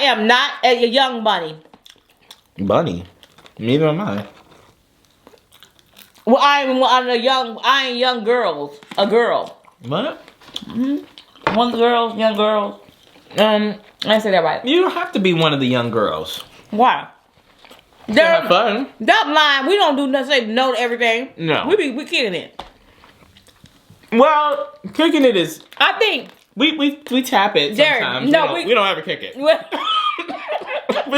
am not a young bunny. Bunny? Neither am I. Well, I ain't young girls. A girl. What? One of the girls, young girls. I said that right. You don't have to be one of the young girls. Why? Have fun. That line, we don't do nothing, say no to everything. No. We kicking it. Well, kicking it is. I think we tap it sometimes. No, we don't ever kick it. we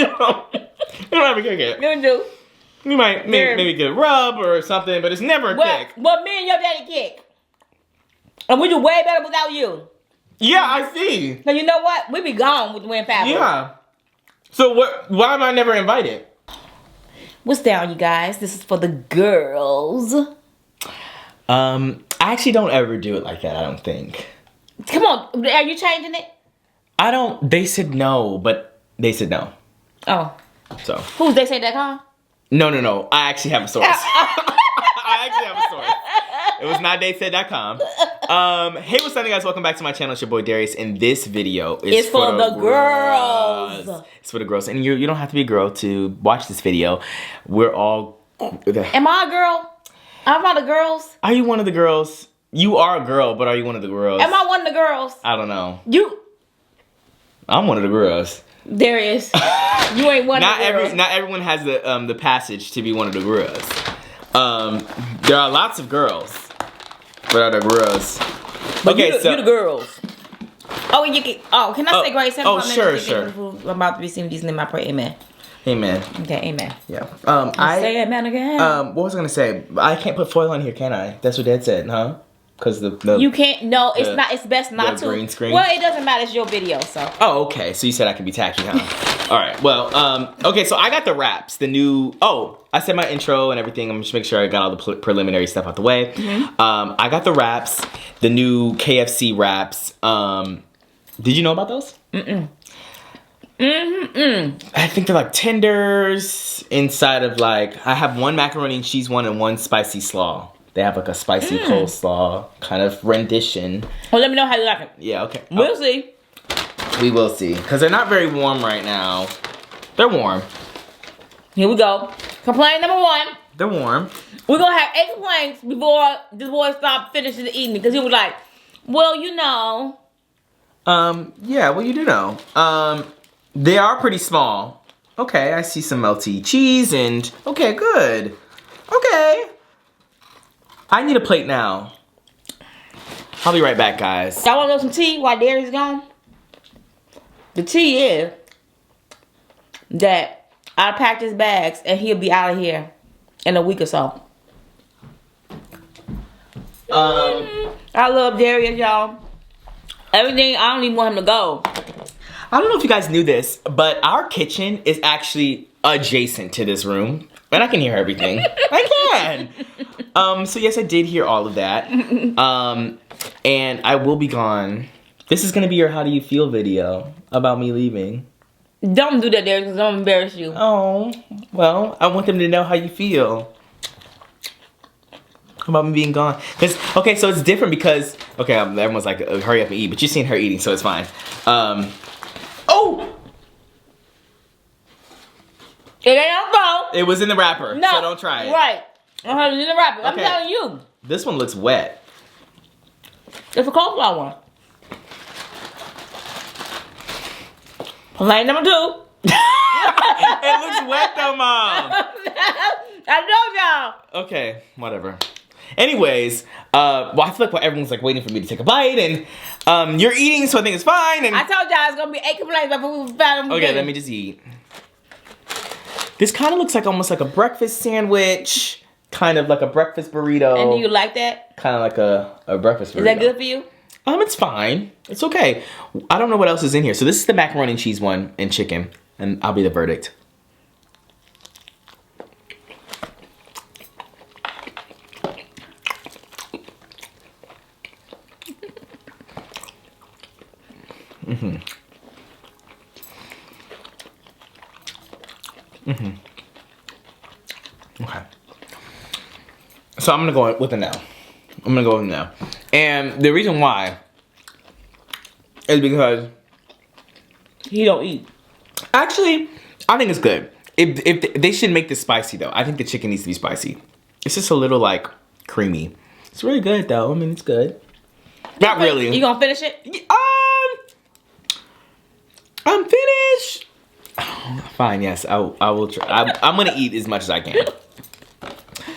don't ever kick it. We do. We might maybe get a rub or something, but it's never a kick. Well, me and your daddy kick. And we do way better without you. Yeah, I see. Now you know what? We be gone with the wind family. Yeah. So why am I never invited? What's down, you guys? This is for the girls. I actually don't ever do it like that, I don't think. Come on, are you changing it? I don't, they said no, but they said no. Oh. So. Who's they say that, huh? No. I actually have a source. I actually have a source. It was not theysaid.com. Hey, what's up, guys? Welcome back to my channel. It's your boy Darius, and this video is for the girls. It's for the girls, and you don't have to be a girl to watch this video. We're all. Am I a girl? I'm not a girls. Are you one of the girls? You are a girl, but are you one of the girls? Am I one of the girls? I don't know. I'm one of the girls. Darius, you ain't one of the girls. Not everyone has the passage to be one of the girls. There are lots of girls. But are the girls? But okay, you the girls. Oh, can I say grace? Sure. I'm about to be seen decent in my prayer. Amen. Amen. Okay, amen. Yeah. Say amen again. What was I gonna say? I can't put foil on here, can I? That's what Dad said, huh? Because the you can't. No, it's not. It's best not to. Green screen. Well, it doesn't matter. It's your video, so. Oh, okay. So you said I can be tacky, huh? All right. Well, okay. So I got the wraps. The new. Oh, I said my intro and everything. I'm just making sure I got all the preliminary stuff out the way. I got the wraps. The new KFC wraps. Did you know about those? I think they're like tenders inside of like. I have one macaroni and cheese one and one spicy slaw. They have like a spicy coleslaw kind of rendition. Well, let me know how you like it. Yeah, okay. We'll see. We will see. Because they're not very warm right now. They're warm. Here we go. Complaint number 1. They're warm. We're going to have 8 complaints before this boy stopped finishing the evening. Because he was like, well, you know. Yeah, well, you do know. They are pretty small. Okay, I see some melty cheese and... Okay, good. Okay. I need a plate now. I'll be right back, guys. Y'all want to know some tea while Darius gone? The tea is that I packed his bags and he'll be out of here in a week or so. I love Darius, y'all. Everything, I don't even want him to go. I don't know if you guys knew this, but our kitchen is actually adjacent to this room. And I can hear everything. I can. So yes, I did hear all of that. And I will be gone. This is gonna be your how do you feel video about me leaving. Don't do that, Darius, because I'm gonna embarrass you. Oh, well, I want them to know how you feel about me being gone. Okay, so it's different because, okay, everyone's like, hurry up and eat, but you've seen her eating, so it's fine. Oh! It ain't our fault. It was in the wrapper, no, so don't try it. Right. It was in the wrapper. Okay. I'm telling you. This one looks wet. It's a coleslaw one. Complaint number 2. It looks wet though, Mom. I know y'all. Okay, whatever. Anyways, well, I feel like everyone's like waiting for me to take a bite, and you're eating, so I think it's fine. And I told y'all it's gonna be 8 complaints before we found them. Okay, let me just eat. This kind of looks like almost like a breakfast sandwich, kind of like a breakfast burrito. And do you like that? Kind of like a breakfast burrito. Is that good for you? It's fine. It's okay. I don't know what else is in here. So this is the macaroni and cheese one and chicken, and I'll be the verdict. Okay. So I'm gonna go with a no. I'm gonna go with a no. And the reason why is because he don't eat. Actually, I think it's good. If they should make this spicy though. I think the chicken needs to be spicy. It's just a little like creamy. It's really good though. I mean, it's good. Not really. You gonna finish it? I'm finished. Fine. Yes, I will try. I'm gonna eat as much as I can.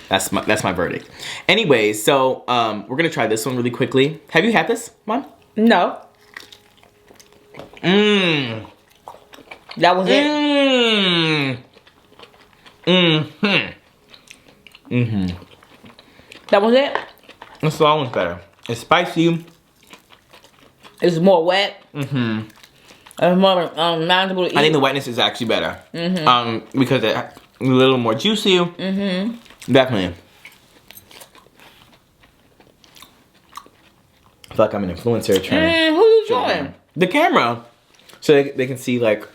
That's my verdict. Anyway, so we're gonna try this one really quickly. Have you had this, Mom? No. That was it. That was it. This long one's better. It's spicy. It's more wet. It's more manageable to eat. I think the wetness is actually better. Because it's a little more juicy. Definitely. I feel like I'm an influencer trying. Who you showing? The camera. So they can see like.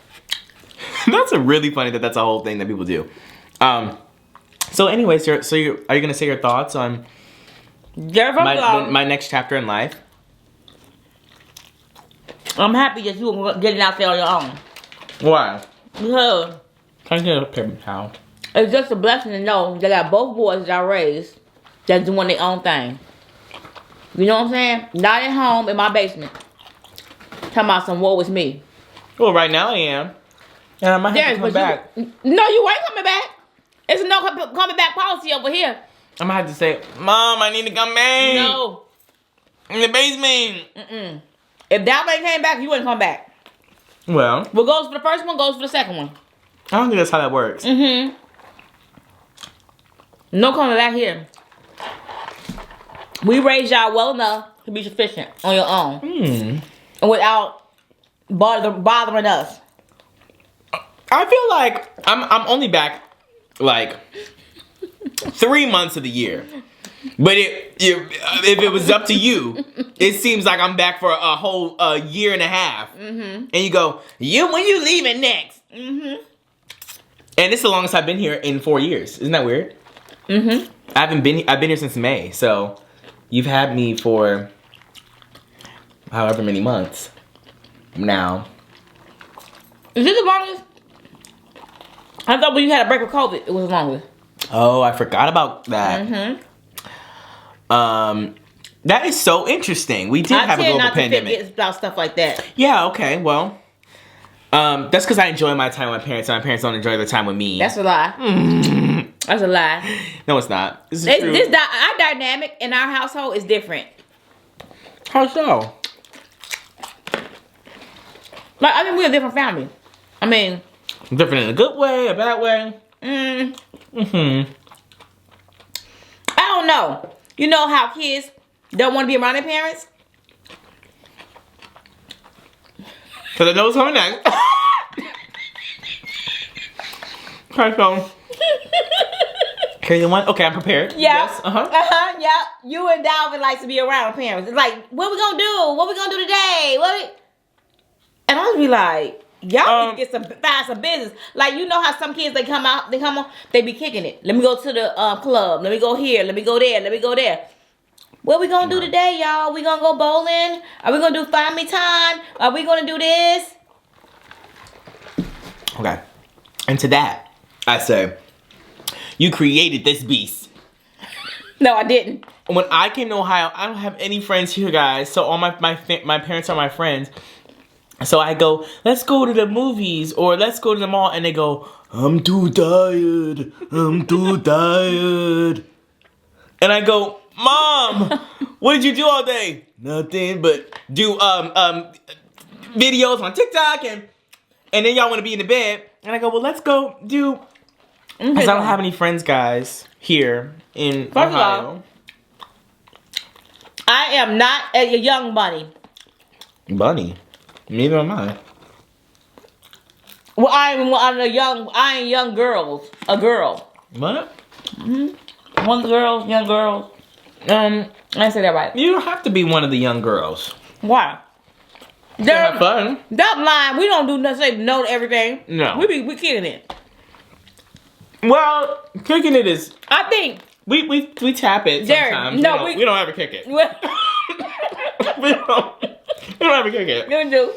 That's a really funny that's a whole thing that people do. So anyways, are you gonna say your thoughts on my next chapter in life? I'm happy that you were getting out there on your own. Why? Because Can I get a paper towel? it's just a blessing to know they got both boys that I raised that's doing their own thing. You know what I'm saying? Not at home in my basement. Talking about some woe is me. Well, right now I am. And I might have to come back. No, you ain't coming back. It's a no coming back policy over here. I'm gonna have to say, Mom, I need to come back. No. In the basement. If that man came back, you wouldn't come back. Well, What goes for the first one goes for the second one. I don't think that's how that works. No coming back here. We raised y'all well enough to be sufficient on your own. And without bothering us. I feel like I'm only back like 3 months of the year. But if it was up to you, it seems like I'm back for a whole year and a half. And you go, when you leaving next? And it's the longest I've been here in 4 years. Isn't that weird? I've been here since May, so you've had me for however many months now. Is this the longest? I thought when you had a break with COVID, it was longer. Oh, I forgot about that. That is so interesting. We did have a global pandemic. It's about stuff like that. Yeah, okay, well. That's because I enjoy my time with my parents, and my parents don't enjoy their time with me. That's a lie. That's a lie. No, it's not. This is true. Our dynamic in our household is different. How so? Like, I mean, we're a different family. I mean... Different in a good way, a bad way? I don't know. You know how kids don't want to be around their parents? Because I know what's coming next. Okay, so... Okay, the one... Okay, I'm prepared. Yeah. Yes, Yeah. You and Dalvin likes to be around parents. It's like, what we gonna do? What we gonna do today? And I'll be like, y'all need to find some business. Like, you know how some kids, they come on, they be kicking it. Let me go to the club. Let me go here. Let me go there. Let me go there. What we gonna do today, y'all? We gonna go bowling? Are we gonna do Find Me Time? Are we gonna do this? Okay. And to that, I say, you created this beast. No, I didn't. When I came to Ohio, I don't have any friends here, guys. So all my parents are my friends. So I go, let's go to the movies or let's go to the mall. And they go, I'm too tired. I'm too tired. And I go, Mom, what did you do all day? Nothing but do videos on TikTok and then y'all want to be in the bed. And I go, well, let's go do... Because I don't have any friends, guys, here in Ohio. I am not a young bunny. Bunny? Neither am I. Well, I ain't young girls. A girl. What? One girl, young girls. I say that right. You don't have to be one of the young girls. Why? Have fun. That line, we don't do nothing, say no to everything. No. We kicking it. Well, kicking it is... I think... We tap it sometimes. No, we don't ever kick it. Well, we don't ever kick it. you do.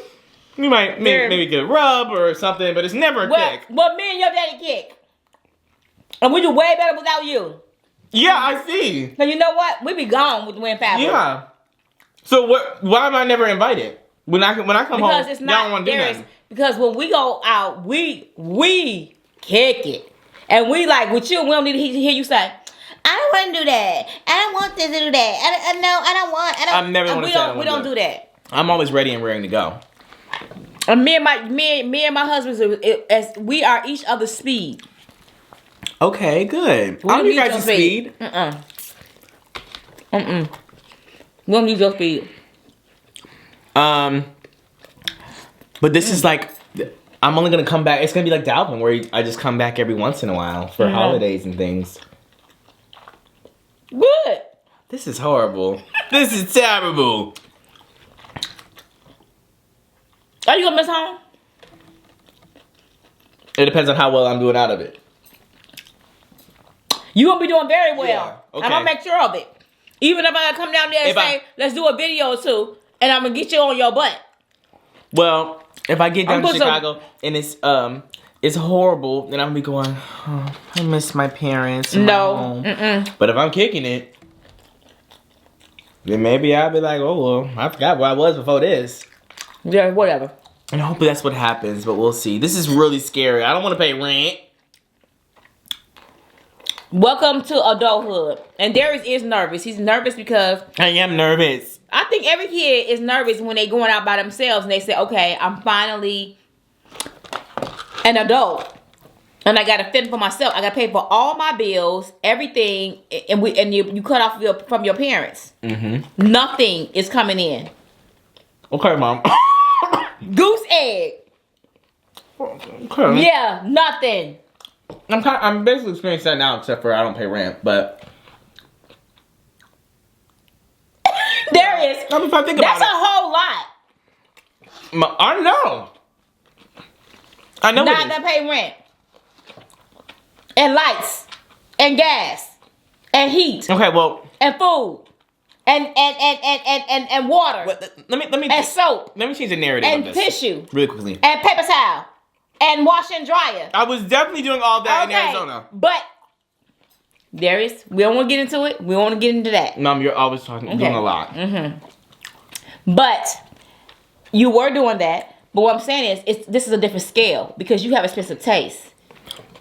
You might maybe get a rub or something, but it's never a kick. Well, me and your daddy kick. And we do way better without you. Yeah, I see. Now, you know what? We be gone with the wind family. Yeah. So why am I never invited? When I come home, it's y'all not, don't want to do nothing. Because when we go out, we kick it. And we like, with you, we don't need to hear you say, I don't want to do that. I don't want this to do that. I don't want. I'm never going to say we don't do that. I'm always ready and raring to go. And me and my husband, as we are each other's speed. Okay, good. I'm you guys' speed. We don't need your speed. But this is like, I'm only gonna come back. It's gonna be like Dalvin, where I just come back every once in a while for holidays and things. Good. This is horrible. This is terrible. Are you gonna miss home? It depends on how well I'm doing out of it. You gonna be doing very well. Yeah, okay. I'm gonna make sure of it. Even if I come down there and say, let's do a video or two, and I'm gonna get you on your butt. Well, if I get down to Chicago and it's horrible, then I'm gonna be going, oh, I miss my parents. No. But if I'm kicking it, then maybe I'll be like, oh well, I forgot where I was before this. Yeah, whatever. And hopefully that's what happens, but we'll see. This is really scary. I don't want to pay rent. Welcome to adulthood. And Darius is nervous. He's nervous because I am nervous. I think every kid is nervous when they going out by themselves and they say, okay, I'm finally an adult. And I got to fend for myself. I got to pay for all my bills, everything, and you cut off from your parents. Nothing is coming in. Okay, Mom. Goose egg. Okay. Yeah, nothing. I'm basically experiencing that now, except for I don't pay rent, but Darius, if I think about that's a whole lot. I know. Not to pay rent. And lights. And gas. And heat. Okay, well. And food. And water. Let me and soap. Let me change the narrative and of this. Tissue. Really quickly. And paper towel. And wash and dryer. I was definitely doing all that in Arizona. But Darius, we don't want to get into it. We don't want to get into that. Mom, you're always doing a lot. But you were doing that. But what I'm saying is, this is a different scale because you have expensive taste.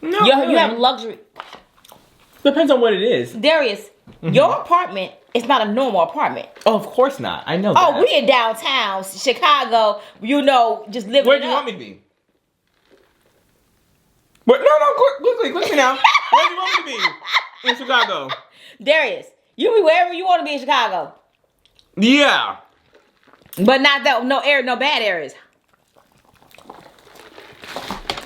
No, you have luxury. Depends on what it is. Darius, your apartment is not a normal apartment. Oh, of course not. I know that. Oh, we in downtown Chicago. You know, just living. Where do you want me to be? No, quickly now. Where do you want me to be? In Chicago. Darius, you be wherever you want to be in Chicago. Yeah. But not that no bad areas.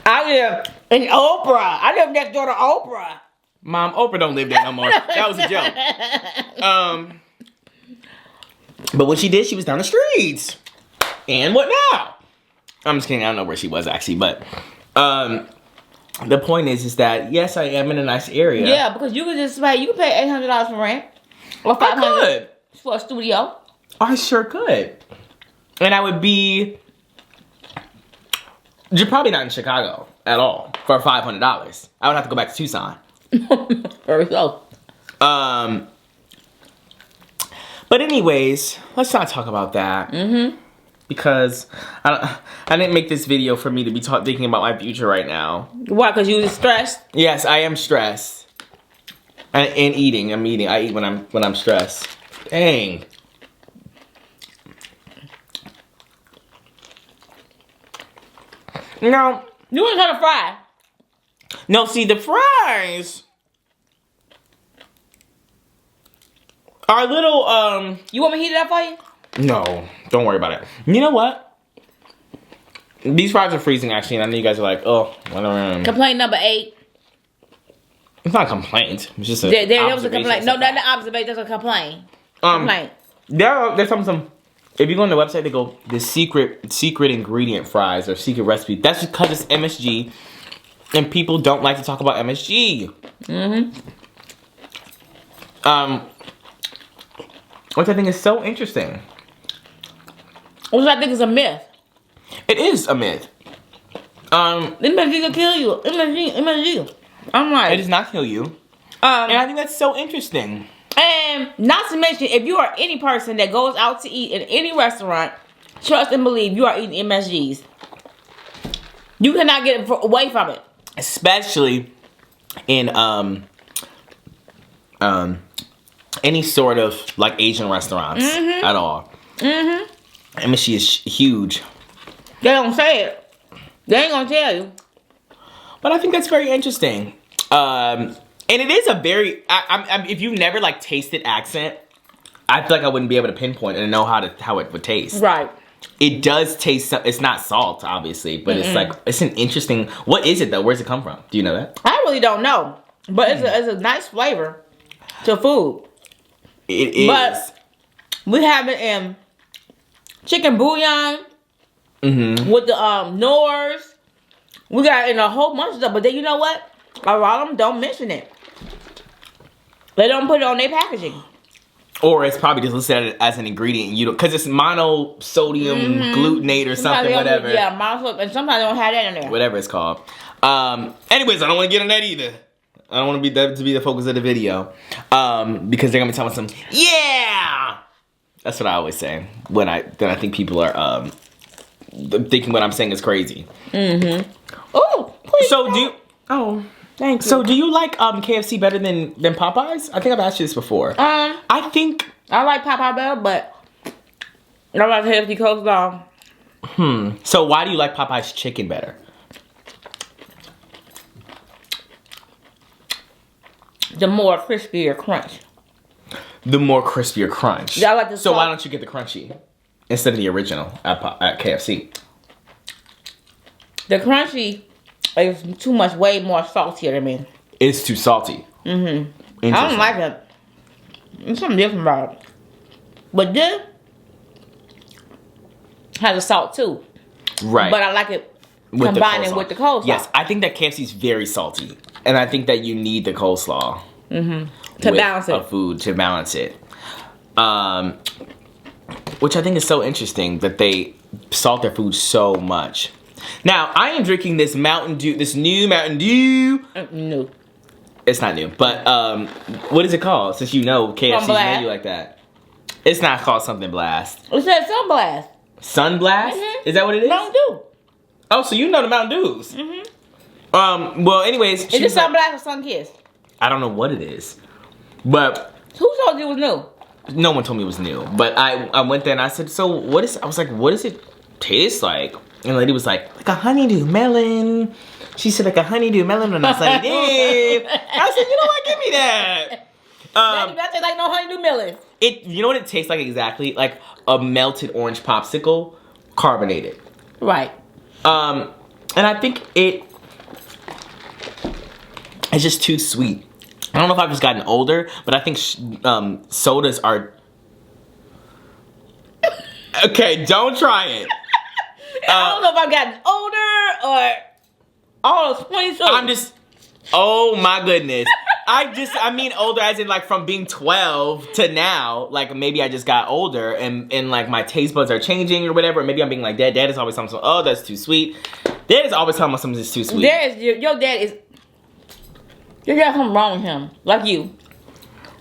I live in Oprah. I live next door to Oprah. Mom, Oprah don't live there no more. That was a joke. But what she did, she was down the streets. And what now? I'm just kidding. I don't know where she was actually, but the point is that yes, I am in a nice area. Yeah, because you could just pay. You could pay $800 for rent or $500 for a studio. I sure could, and I would be. You're probably not in Chicago at all for $500. I would have to go back to Tucson. Very so. But anyways, let's not talk about that. Because I didn't make this video for me to be thinking about my future right now. Why? Because you was stressed? Yes, I am stressed. And eating. I'm eating. I eat when I'm stressed. Dang. No. You ain't gonna fry. No, see the fries are little You want me to heat it up for you? No, don't worry about it. You know what? These fries are freezing actually, and I know you guys are like, oh, whatever. Complaint number 8. It's not a complaint. It's just a there was a complaint. No, not an observation. There's a complaint. Complaint. There's some. If you go on the website, they go the secret ingredient fries or secret recipe. That's because it's MSG, and people don't like to talk about MSG. Which I think is so interesting. Which I think is a myth. It is a myth. MSG can kill you. MSG. I'm like, it does not kill you. And I think that's so interesting. And not to mention, if you are any person that goes out to eat in any restaurant, trust and believe you are eating MSGs. You cannot get away from it. Especially in any sort of like Asian restaurants at all. MSG is huge. They don't say it. They ain't gonna tell you. But I think that's very interesting. And it is a very, if you've never like tasted accent, I feel like I wouldn't be able to pinpoint and know how it would taste. Right. It does taste, it's not salt, obviously, but it's like, it's an interesting, what is it though? Where's it come from? Do you know that? I really don't know. But it's a nice flavor to food. It is. But we have it in chicken bouillon with the Knorrs. We got it in a whole bunch of stuff. But then you know what? A lot of them don't mention it. They don't put it on their packaging. Or it's probably just listed as an ingredient. You don't, because it's monosodium glutamate or something, whatever. Yeah, monosodium, and sometimes they don't have that in there. Whatever it's called. Anyways, I don't want to get on that either. I don't want to be that to be the focus of the video, because they're gonna be talking some. Yeah, that's what I always say when I think people are thinking what I'm saying is crazy. Oh, please. So do you? Oh. Thank you. So do you like KFC better than Popeyes? I think I've asked you this before. I think I like Popeye better, but I like KFC coleslaw. So why do you like Popeye's chicken better? The more crispier crunch. The more crispier crunch. Yeah, I like the So salt. why don't you get the crunchy instead of the original at KFC? The crunchy is too much, way more saltier than me. It's too salty. I don't like it. There's something different about it. But this has a salt too. Right. But I like it With combining with the coleslaw. Yes, I think that KFC is very salty. And I think that you need the coleslaw. To balance it. Of food to balance it. Which I think is so interesting that they salt their food so much. Now, I am drinking this Mountain Dew, this new Mountain Dew. No. It's not new, but what is it called? Since you know KFC's menu like that. It's not called something blast. It says Sunblast. Sunblast? Is that what it is? Mountain Dew. Oh, so you know the Mountain Dews. Well, anyways. Is it Sunblast or Sunkiss? I don't know what it is. But. Who told you it was new? No one told me it was new. But I went there and I said, so what is, I was like, what does it taste like? And the lady was like a honeydew melon. She said like a honeydew melon and I said, yeah. I said, you know what, give me that. That tastes like no honeydew melon. You know what it tastes like exactly? Like a melted orange popsicle, carbonated. Right. And I think it's just too sweet. I don't know if I've just gotten older, but I think sodas are... Okay, don't try it. I don't know if I've gotten older or all 22. I'm just... Oh my goodness. I mean older as in like from being 12 to now. Like maybe I just got older and like my taste buds are changing or whatever. Maybe I'm being like, Dad is always telling me, oh, that's too sweet. Dad is always telling me something that's too sweet. Your dad is... You got something wrong with him. Like you.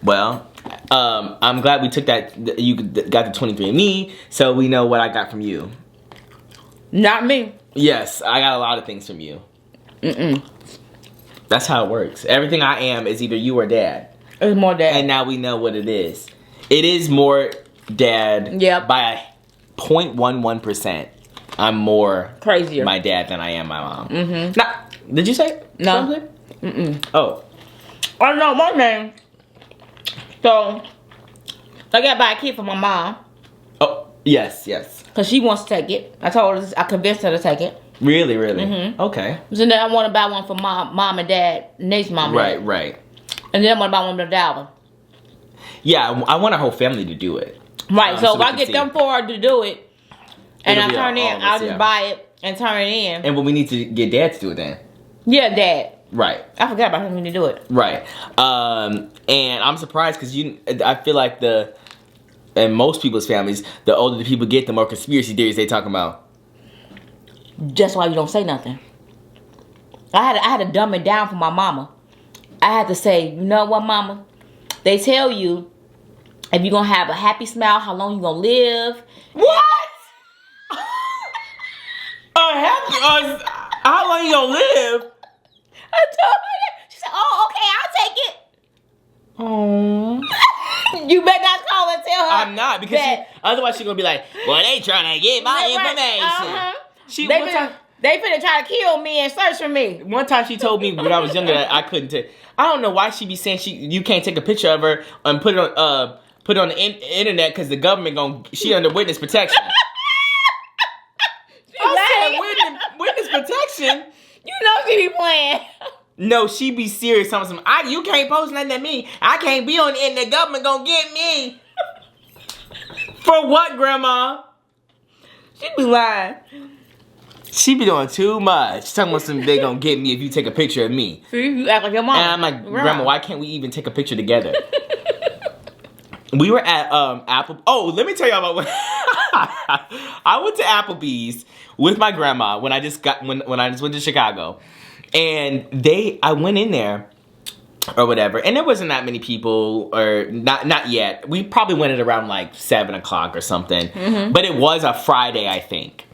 Well, I'm glad we took that, you got the 23andMe, so we know what I got from you. Not me. Yes, I got a lot of things from you. That's how it works. Everything I am is either you or Dad. It's more Dad. And now we know what it is. It is more Dad by 0.11%. I'm more crazier my dad than I am my mom. Nah, did you say it? No. Something? Oh. I know one thing. So, I got to buy a kid for my mom. Oh, yes. Because she wants to take it. I told her, I convinced her to take it. Really? Okay. So then I want to buy one for mom and dad, Nate's mom and dad. Right. And then I want to buy one for Dalvin. Yeah, I want our whole family to do it. Right, so if I get them four to do it, and I turn it in, I'll just buy it and turn it in. And we need to get Dad to do it then. Yeah, Dad. Right. I forgot about him when to do it. Right. And I'm surprised because I feel like in most people's families, the older the people get, the more conspiracy theories they talk about. Just why you don't say nothing. I had to dumb it down for my mama. I had to say, you know what, mama? They tell you if you're gonna have a happy smile, how long you gonna live. What? How long you gonna live? I told her that. She said, oh, okay, I'll take it. Oh. You better not call and tell her. I'm not, because otherwise she's gonna be like, well, they trying to get my information. They finna try to kill me and search for me. One time she told me when I was younger that I couldn't take. I don't know why she be saying you can't take a picture of her and put it on the internet because the government she under witness protection. I said witness protection. You know she be playing. No, she be serious. You can't post nothing at me. I can't be on the internet. The government gonna get me. For what, Grandma? She be lying. She be doing too much. Talking about they gonna get me if you take a picture of me. See, you act like your mom. And I'm like, Grandma, why can't we even take a picture together? We were at Apple. Oh, let me tell y'all about what I went to Applebee's with my grandma when I just went to Chicago, and I went in there or whatever, and there wasn't that many people, or not yet. We probably went at around like 7 o'clock or something, but it was a Friday, I think.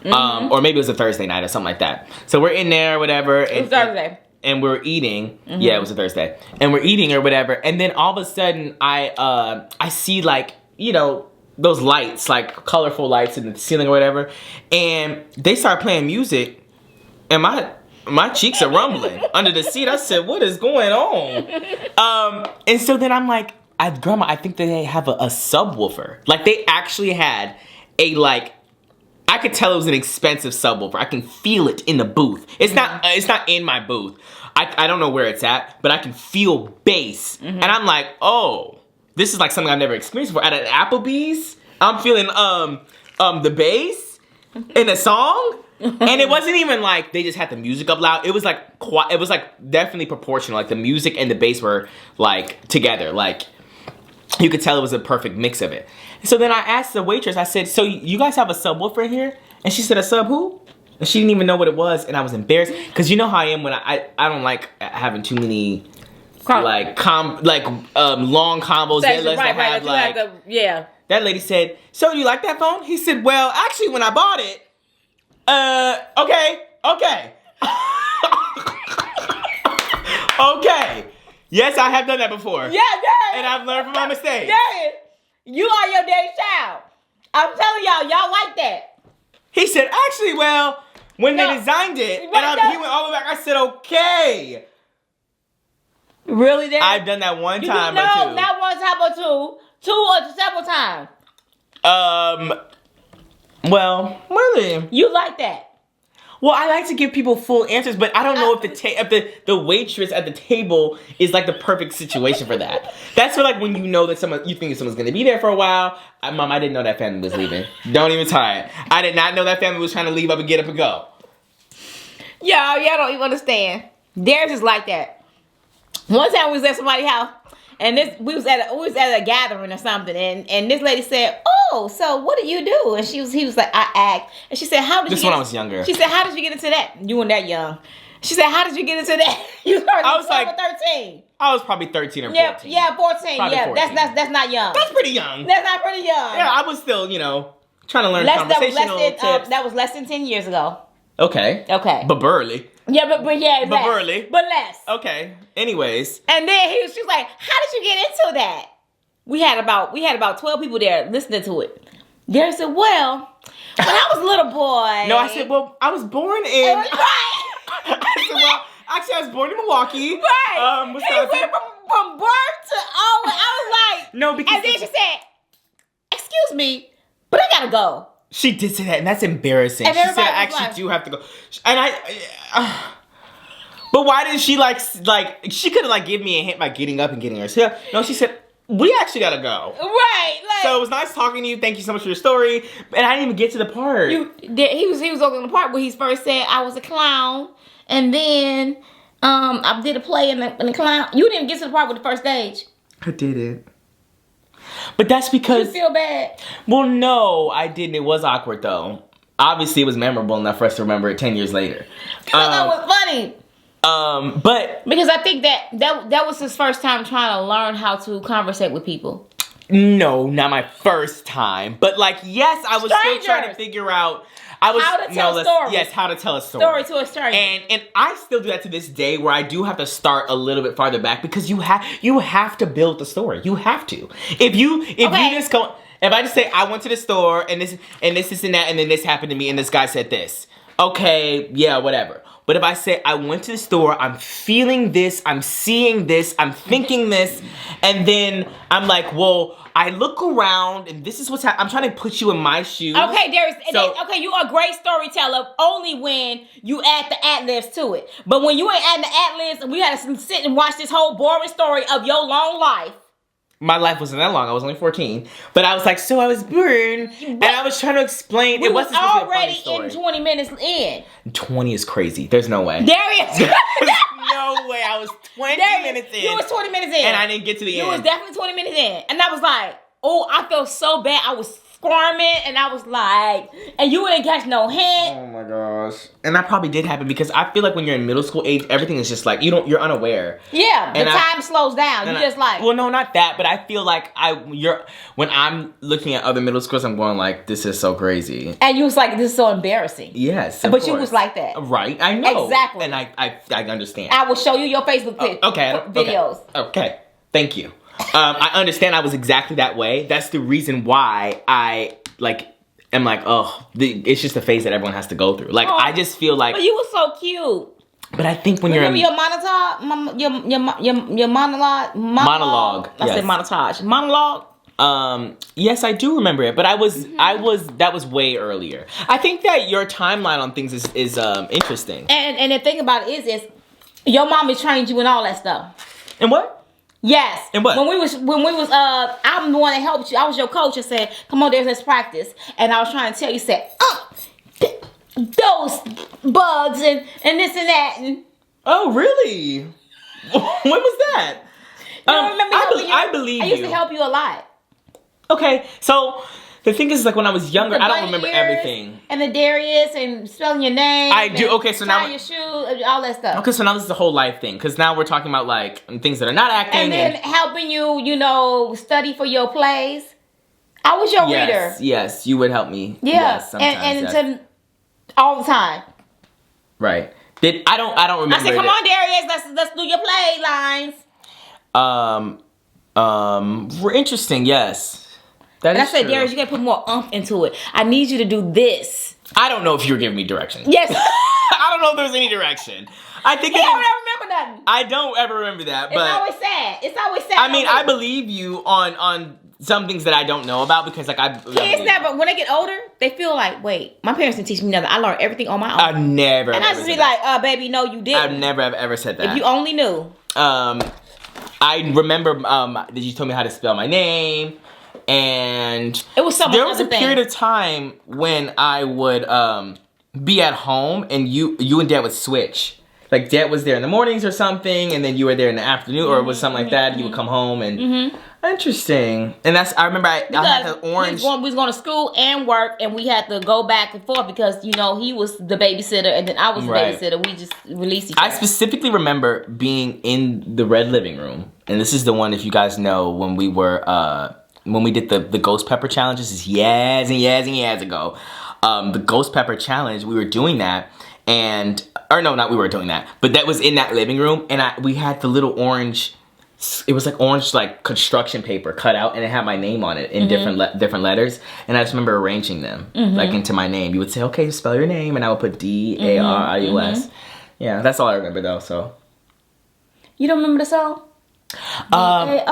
Or maybe it was a Thursday night or something like that. So we're in there, whatever. It was Thursday. And we're eating. Yeah, it was a Thursday. And we're eating or whatever. And then all of a sudden, I see like, you know, those lights, like colorful lights in the ceiling or whatever. And they start playing music. And my cheeks are rumbling under the seat. I said, what is going on? And so then I'm like, Grandma, I think they have a subwoofer. Like they actually had a like, I could tell it was an expensive subwoofer. I can feel it in the booth. It's not in my booth. I don't know where it's at, but I can feel bass. And I'm like, oh, this is like something I've never experienced before. At an Applebee's, I'm feeling the bass in a song. And it wasn't even like they just had the music up loud. It was like definitely proportional. Like the music and the bass were like together. Like you could tell it was a perfect mix of it. So then I asked the waitress, I said, so you guys have a subwoofer in here? And she said, a sub who? And she didn't even know what it was, and I was embarrassed. Because you know how I am when I don't like having too many, long combos. That lady said, so do you like that phone? He said, well, actually, when I bought it, okay. Okay. Yes, I have done that before. Yeah, Darius. And I've learned from my mistakes. Darius, you are your daddy's child. I'm telling y'all like that. He said, actually, well, when they designed it, he went all the way back. I said, okay. Really, Darius? I've done that one time or two. No, not one time or two. Two or several times. Well, really. You like that? Well, I like to give people full answers, but I don't know if the waitress at the table is like the perfect situation for that. That's for like when you know that you think someone's gonna be there for a while. Mom, I didn't know that family was leaving. Don't even try it. I did not know that family was trying to leave up and get up and go. Y'all don't even understand. Darius is like that. One time we was at somebody's house, and we was at a gathering or something, and this lady said, "Oh, so what do you do?" And he was like, "I act." And she said, "How did you?" This when I was younger. She said, "How did you get into that? You weren't that young." She said, "How did you get into that?" You started. I was like 13. I was probably 13 or 14. Yeah, 14. Probably 14. That's not young. That's pretty young. That's not pretty young. Yeah, I was still trying to learn conversational tips. That was less than 10 years ago. Okay. But burly. Yeah, but less. But burly. But less. Okay. Anyways. And then she was like, "How did you get into that?" We had about 12 people there listening to it. Darius said, "Well, when I was a little boy." No, I said, "Well, I was born in." Right. I said, "Well, actually, I was born in Milwaukee." Right. Wisconsin. He went from birth to all. I was like, no, because. And then she said, "Excuse me, but I gotta go." She did say that, and that's embarrassing. And she said, "I actually do have to go," and but why did she she could have give me a hint by getting up and getting her stuff. No, she said, "We actually gotta go." Right. So it was nice talking to you. Thank you so much for your story. And I didn't even get to the part. He was on the part where he first said I was a clown, and then I did a play in the clown. You didn't get to the part with the first stage. I didn't. But that's because... You feel bad? Well, no, I didn't. It was awkward, though. obviously it was memorable enough for us to remember it 10 years later. That was funny. But because I think that was his first time trying to learn how to conversate with people. No, not my first time. But like, yes, I was Strangers. still trying to figure out how to tell a story. Yes, how to tell a story. Story to a stranger. And I still do that to this day, where I do have to start a little bit farther back, because you have to build the story. You have to. If you just go, if I just say I went to the store and this and that, and then this happened to me and this guy said this. Okay, yeah, whatever. But if I say I went to the store, I'm feeling this, I'm seeing this, I'm thinking this, and then I'm like, well, I look around and this is what's happening. I'm trying to put you in my shoes. Okay, Darius. Okay, you are a great storyteller only when you add the ad-libs to it. But when you ain't adding the ad-libs, and we had to sit and watch this whole boring story of your long life. My life wasn't that long. I was only 14. But I was like, so I was born, and I was trying to explain. We it was wasn't already in 20 minutes in. 20 is crazy. There's no way. Darius. There's no way. I was 20 minutes in. You was 20 minutes in. And I didn't get to the end. You was definitely 20 minutes in. And I was like, oh, I felt so bad. I was squirming, and I was like, and you didn't catch no hint. Oh my gosh. And that probably did happen, because I feel like when you're in middle school age, everything is just like, you're unaware. Yeah, the time slows down. You just like. Well, no, not that, but I feel like when I'm looking at other middle schools, I'm going like, this is so crazy. And you was like, this is so embarrassing. Yes, but course. You was like that. Right, I know. Exactly. And I understand. I will show you your Facebook videos. Okay, thank you. I understand I was exactly that way. That's the reason why I am like, it's just a phase that everyone has to go through. Like, I just feel like. But you were so cute. But I think when Remember your monologue? Your monologue? Monologue. I said montage. Monologue? Yes, I do remember it, but that was way earlier. I think that your timeline on things is interesting. And the thing about it is your mom has trained you in all that stuff. And what? Yes. And what? When we was I'm the one that helped you. I was your coach and said, come on, let's practice. And I was trying to tell you, said, those bugs and this and that. And oh, really? When was that? You don't remember I believe you. I used to help you a lot. Okay, so the thing is, like, when I was younger, I don't remember everything. And the Darius and spelling your name. I do. Okay, so now your shoes, all that stuff. Okay, so now this is the whole life thing, because now we're talking about like things that are not acting, and then helping you, study for your plays. I was your reader. Yes, you would help me. Yeah, yes, sometimes, and all the time. Right. I don't remember. I said, come on, Darius, let's do your play lines. We're interesting. Yes. And I said, Darius, you gotta put more oomph into it. I need you to do this. I don't know if you were giving me direction. Yes. I don't know if there was any direction. I think you don't ever remember nothing. I don't ever remember that. But It's always sad. I mean, I believe you on some things that I don't know about, because like kids never, when they get older, they feel like, wait, my parents didn't teach me nothing. I learned everything on my own. I've never. And I just be like, baby, no, you didn't. I've never ever said that. If you only knew. I remember that you told me how to spell my name. And it was so there was a period of time when I would be at home and you and Dad would switch. Like, Dad was there in the mornings or something, and then you were there in the afternoon, or it was something like that. And you would come home and interesting. And I remember I had the orange. We was going to school and work, and we had to go back and forth because he was the babysitter and then I was the babysitter. We just released each other. I specifically remember being in the red living room, and this is the one, if you guys know, when we were when we did the ghost pepper challenges, is years and years ago. The ghost pepper challenge, we were doing that, we weren't doing that, but that was in that living room, and we had the little orange, it was like orange like construction paper cut out, and it had my name on it in different letters, and I just remember arranging them like into my name. You would say, okay, spell your name, and I would put Darius. Yeah, that's all I remember though. So you don't remember the song? Darius,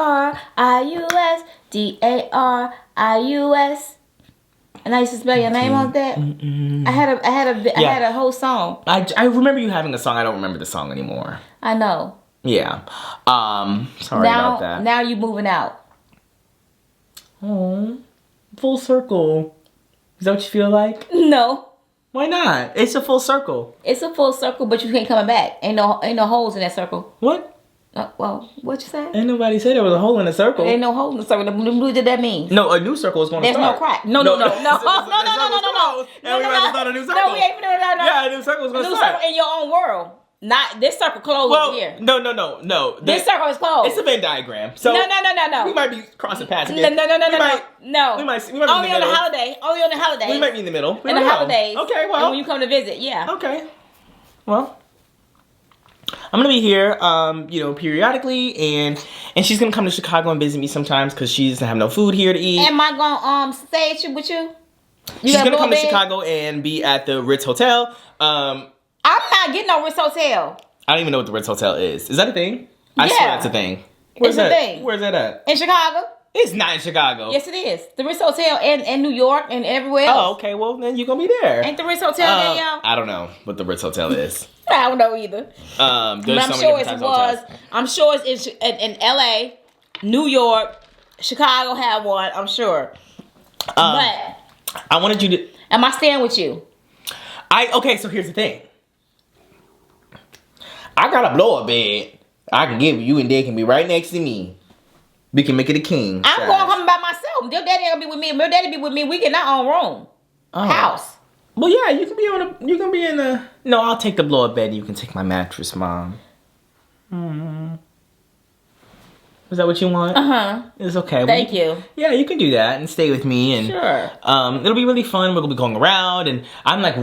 Darius. And I used to spell your name on that. I had a whole song. I remember you having a song. I don't remember the song anymore. I know. Yeah. Sorry about that. Now you moving out. Oh, full circle. Is that what you feel like? No. Why not? It's a full circle. It's a full circle, but you ain't coming back. Ain't no holes in that circle. What? Well, what you say? Ain't nobody said there was a hole in the circle. Ain't no hole in the circle. What did that mean? No, a new circle is going to There's start. no crack. No. No, we ain't finna start a new circle. No, we ain't finna. No. Yeah, a new circle is going to New start. circle in your own world. Not this circle closed over here. No. This circle is closed. It's a Venn diagram. So no. We might be crossing paths again. No. We might be Only on the holiday. Only on the holidays. We might be in the middle. In the holidays. Okay, well. And when you come to visit, yeah. Okay. Well, I'm gonna be here, periodically, and she's gonna come to Chicago and visit me sometimes because she doesn't have no food here to eat. Am I gonna stay with you? She's gonna come to Chicago and be at the Ritz Hotel. I'm not getting no Ritz Hotel. I don't even know what the Ritz Hotel is. Is that a thing? I swear that's a thing. It's a thing. Where's that at? In Chicago. It's not in Chicago. Yes, it is. The Ritz Hotel and New York and everywhere else. Oh, okay. Well, then you're gonna be there. Ain't the Ritz Hotel there, y'all? I don't know what the Ritz Hotel is. I don't know either. There's but I'm so many sure different it types of hotels. I'm sure it's in LA, New York, Chicago have one. I'm sure. But I wanted you to. Am I staying with you? Okay. So here's the thing. I got a blow-up bed. I can give you, and Dad can be right next to me. We can make it a king. I'm going home by myself. Your daddy gonna be with me. If your daddy be with me, we get our own room, house. Well, yeah, you can be in the. No, I'll take the blow-up bed. You can take my mattress, Mom. Is that what you want? It's okay. Thank you. Yeah, you can do that and stay with me, and sure. It'll be really fun. We'll be going around, and I'm like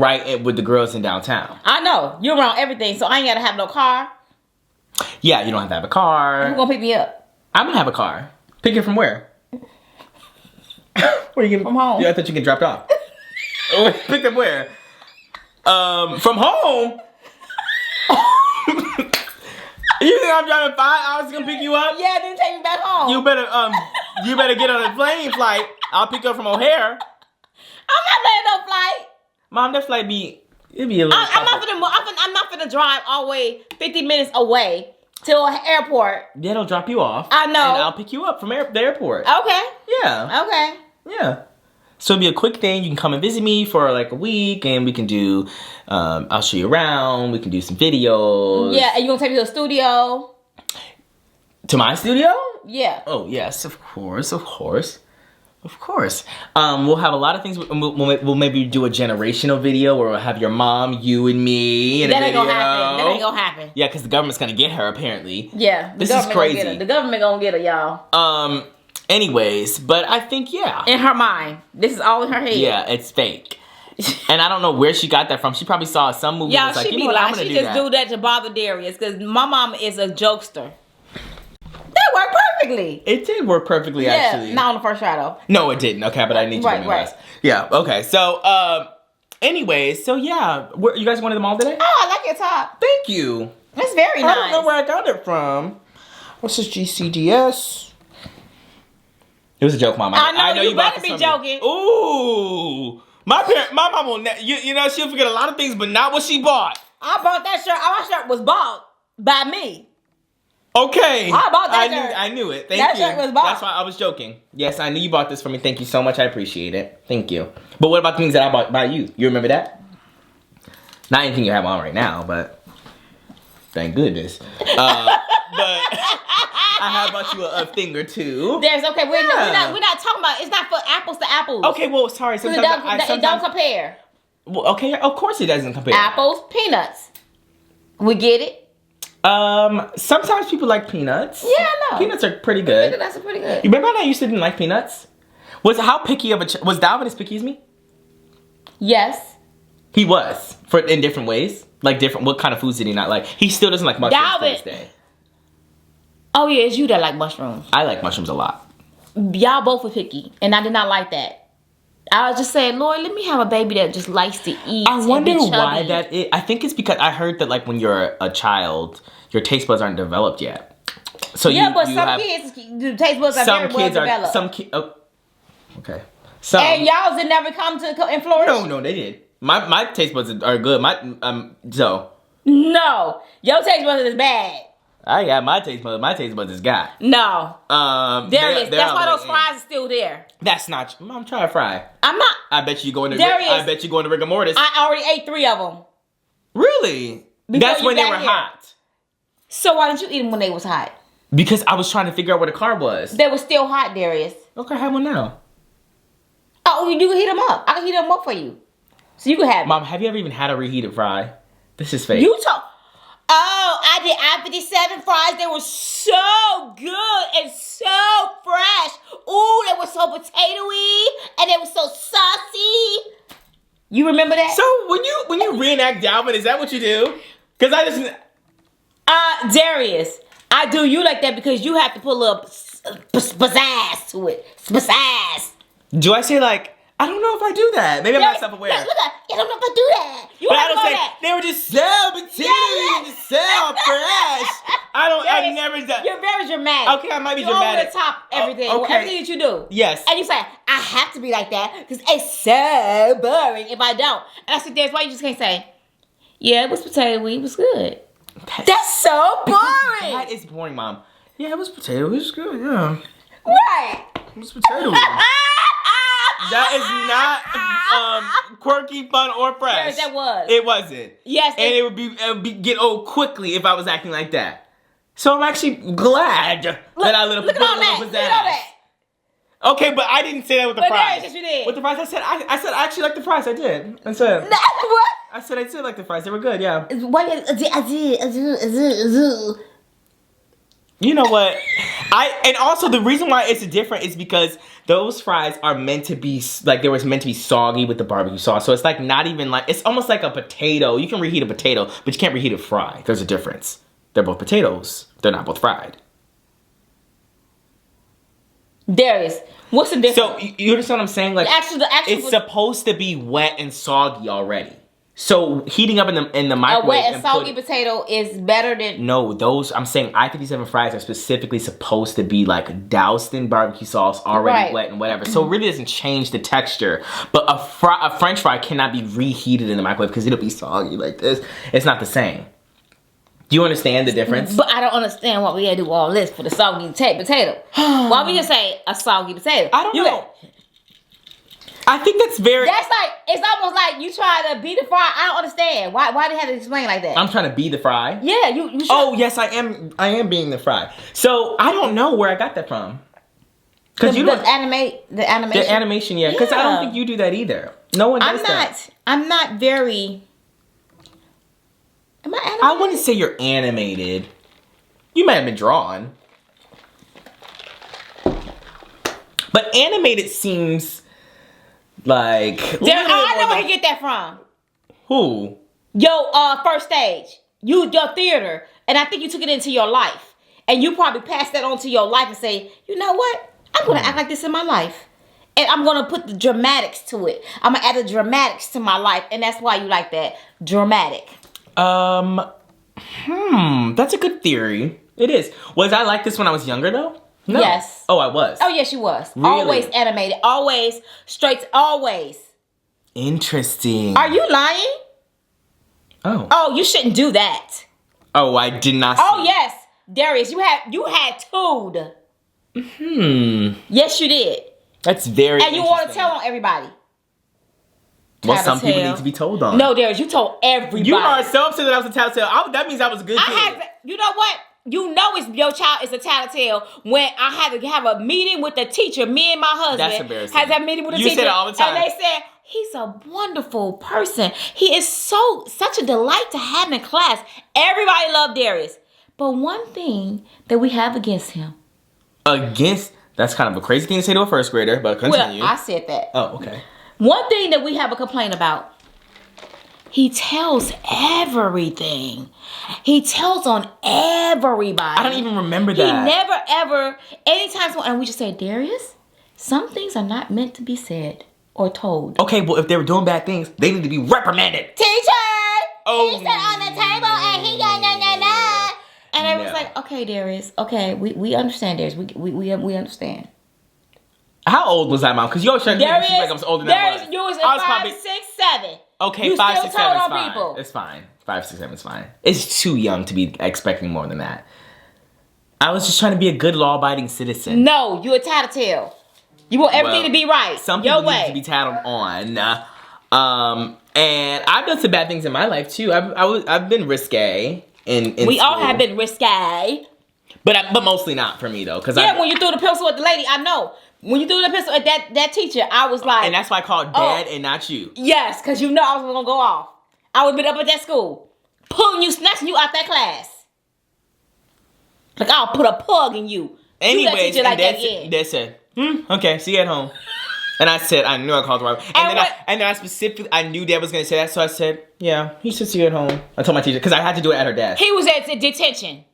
with the girls in downtown. I know you're around everything, so I ain't gotta have no car. Yeah, you don't have to have a car. Who's gonna pick me up? I'm gonna have a car. Pick it from where? Where you get from home? Yeah, I thought you get dropped off. Pick up where? From home. You think I'm driving 5 hours to come pick you up? Yeah, then take me back home. You better get on a plane flight. I'll pick you up from O'Hare. I'm not letting no flight. Mom, that flight it'd be a little. I'm not gonna drive all the way 50 minutes away to an airport. Yeah, they'll drop you off. I know. And I'll pick you up from the airport. Okay. Yeah. Okay. Yeah. So it'll be a quick thing. You can come and visit me for like a week, and we can do. I'll show you around. We can do some videos. Yeah, and you gonna take me to the studio? To my studio? Yeah. Oh yes, of course. We'll have a lot of things. We'll maybe do a generational video where we'll have your mom, you, and me. That ain't gonna happen. Yeah, because the government's gonna get her apparently. Yeah. This is crazy. The government gonna get her, y'all. Anyways, but I think in her mind, this is all in her head. Yeah, it's fake. And I don't know where she got that from. She probably saw some movie. Yeah, and was she like, be lying. She just do that to bother Darius because my mom is a jokester. That worked perfectly. It did work perfectly, actually. Not on the first try though. No, it didn't. Okay, but I need you to realize. Yeah. Okay. So, anyways, so yeah, you guys wanted them all today? Oh, I like your top. Thank you. It's very nice. I don't know where I got it from. What's this GCDS? It was a joke, Mom. I know you better be joking. Ooh, my mom will. You know, she'll forget a lot of things, but not what she bought. I bought that shirt. My shirt was bought by me. Okay. I bought that shirt. I knew it. Thank you. That shirt was bought. That's why I was joking. Yes, I knew you bought this for me. Thank you so much. I appreciate it. Thank you. But what about the things that I bought by you? You remember that? Not anything you have on right now, but thank goodness. But I have bought you a thing or two. We're not talking about. It's not for apples to apples. Okay, well, sorry. Sometimes it don't compare. Well, okay, of course it doesn't compare. Apples, peanuts. We get it. Sometimes people like peanuts. Yeah, I know. Peanuts are pretty good. Peanuts are pretty good. You remember when I used to didn't like peanuts? Was Dalvin as picky as me? Yes. He was in different ways. Like what kind of foods did he not like? He still doesn't like mushrooms to this day. Oh yeah, it's you that like mushrooms. I like mushrooms a lot. Y'all both were picky, and I did not like that. I was just saying, Lord, let me have a baby that just likes to eat. I wonder why that is. I think it's because I heard that like when you're a child, your taste buds aren't developed yet. So some kids, the taste buds are very well developed. Okay. And y'all's did never come in Florida? No, they did. My taste buds are good. No, your taste buds is bad. I got my taste buds. My taste buds is got. No. Darius, that's why those fries are still there. That's not. Mom, try a fry. I'm not. I bet you go into. Darius, I bet you go into rigor mortis. I already ate 3 of them. Really? That's when they were hot. So why didn't you eat them when they was hot? Because I was trying to figure out where the car was. They were still hot, Darius. Okay, I have one now. Oh, you can heat them up. I can heat them up for you. So you can have them. Mom, have you ever even had a reheated fry? This is fake. You talk. Oh, I did I-57 fries. They were so good and so fresh. Ooh, they were so potatoey and they were so saucy. You remember that? So when you reenact Dalvin, is that what you do? Because I just... Darius, I do you like that because you have to put a little pizzazz to it. Pizzazz. Do I say like, I don't know if I do that. Maybe I'm not self-aware. Yeah, look at, I don't know if I do that. You but have I don't to say, that. they were just so potatoey and just so fresh. I've never done... You're very dramatic. Okay, I might be You're dramatic. over the top everything. Okay. Everything that you do. Yes. And you say, I have to be like that because it's so boring if I don't. And I said, that's why you just can't say, yeah, it was potatoey. It was good. That's so boring. That is boring, Mom. Yeah, it was potato. It was good, yeah. Right. It was potato. That is not quirky, fun, or fresh. Yes, that was. It wasn't. Yes. And it would get old quickly if I was acting like that. So I'm actually glad that I look at all that. Look at all that. Okay, but I didn't say that with the fries. Yes, you did. With the fries, I said I actually like the fries. I did. I said. What? I said I did like the fries. They were good. Yeah. I did. You know what? And also the reason why it's different is because those fries are meant to be like, they were meant to be soggy with the barbecue sauce. So it's like not even like, it's almost like a potato. You can reheat a potato, but you can't reheat a fry. There's a difference. They're both potatoes. They're not both fried. Darius, what's the difference? So you understand what I'm saying? Like, it's supposed to be wet and soggy already. So heating up in the microwave. A wet and soggy potato is better than... No, those, I'm saying I-57 fries are specifically supposed to be like doused in barbecue sauce, already wet and whatever. So it really doesn't change the texture. But a French fry cannot be reheated in the microwave because it'll be soggy like this. It's not the same. Do you understand the difference? But I don't understand why we had to do all this for the soggy potato. Why we just say a soggy potato? I don't know. I think that's very... That's like, it's almost like you try to be the fry. I don't understand. Why they have to explain like that? I'm trying to be the fry? Yeah, you should. Oh, yes, I am being the fry. So, I don't know where I got that from. Because you don't... The animation? The animation, yeah. Because I don't think you do that either. No one does that. I'm not very... Am I animated? I wouldn't say you're animated. You might have been drawn. But animated seems like... I know where you get that from. Who? First stage. Your theater. And I think you took it into your life. And you probably passed that on to your life and say, you know what? I'm going to act like this in my life. And I'm going to put the dramatics to it. I'm going to add the dramatics to my life. And that's why you like that. Dramatic. That's a good theory. It is. Was I like this when I was younger though? No. Yes. Oh, I was. Oh, yes, you was. Really? Always animated. Always straight. Always. Interesting. Are you lying? Oh. Oh, you shouldn't do that. Oh, I did not see. Oh, yes. Darius, you had tood. Yes, you did. That's very And you want to tell on everybody. Well, some people need to be told on. No, Darius, you told everybody. You are so upset that I was a tattletale. That means I was a good kid. You know what? You know your child is a tattletale when I had to have a meeting with the teacher. Me and my husband. That's embarrassing. Has that meeting with the teacher. You say it all the time. And they said, he's a wonderful person. He is such a delight to have in class. Everybody loved Darius. But one thing that we have against him. That's kind of a crazy thing to say to a first grader, but continue. Well, I said that. Oh, okay. One thing that we have a complaint about, he tells everything. He tells on everybody. I don't even remember that. He never ever, anytime and we just say, Darius, some things are not meant to be said or told. Okay, well, if they were doing bad things, they need to be reprimanded. Teacher! Oh, he sat on the table and he got And I was like, okay, Darius, okay, we understand, Darius. We understand. How old was I, Mom? Because you always trying to make me seem like I was older than I was. You was I was 5, probably 6, 7. Okay, you 5, still 6, 7 is told on fine. people. It's fine. 5, 6, 7 is fine. It's too young to be expecting more than that. I was just trying to be a good law-abiding citizen. No, you a tattletale. You want everything to be right. Some people need to be tattled on. And I've done some bad things in my life too. I've been risque. in we all school. have been risque. But mostly not for me though, because when you threw the pencil at the lady, I know. When you threw the pencil at that teacher, I was like, and that's why I called Dad and not you. Yes, because you know I was gonna go off. I would have been up at that school, pulling you, snatching you out that class. Like I'll put a plug in you. Anyways, and Dad said, okay, see you at home. And I said, I knew I called the right. And then I specifically, I knew Dad was gonna say that, so I said, yeah, he should see you at home. I told my teacher because I had to do it at her desk. He was at detention.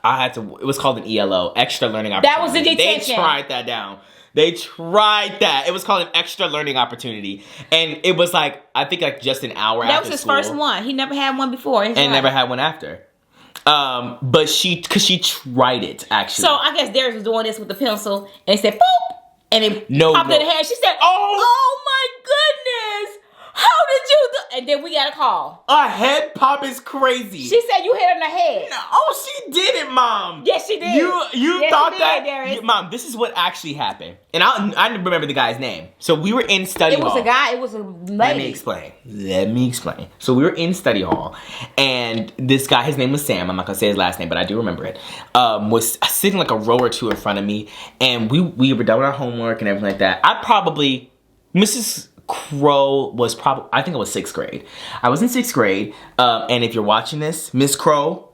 I had to. It was called an ELO, extra learning opportunity. That was the detention. They tried that down. They tried that. It was called an extra learning opportunity, and it was like I think like just an hour. That was his first one. He never had one before, and never had one after. But because she tried it actually. So I guess Darius was doing this with the pencil, and said boop, and it popped in the head. She said, "Oh my goodness, how did you do?" And then we got a call. A head pop is crazy. She said you hit her in the head. Oh, she did it, Mom. Yes, she did. You yes, thought she that, did, Mom? This is what actually happened, and I remember the guy's name. So we were in study hall. It was a guy. It was a lady. Let me explain. So we were in study hall, and this guy, his name was Sam. I'm not gonna say his last name, but I do remember it. Was sitting like a row or two in front of me, and we were done with our homework and everything like that. Mrs. Crow was probably, I think it was 6th grade. I was in 6th grade, and if you're watching this, Miss Crow,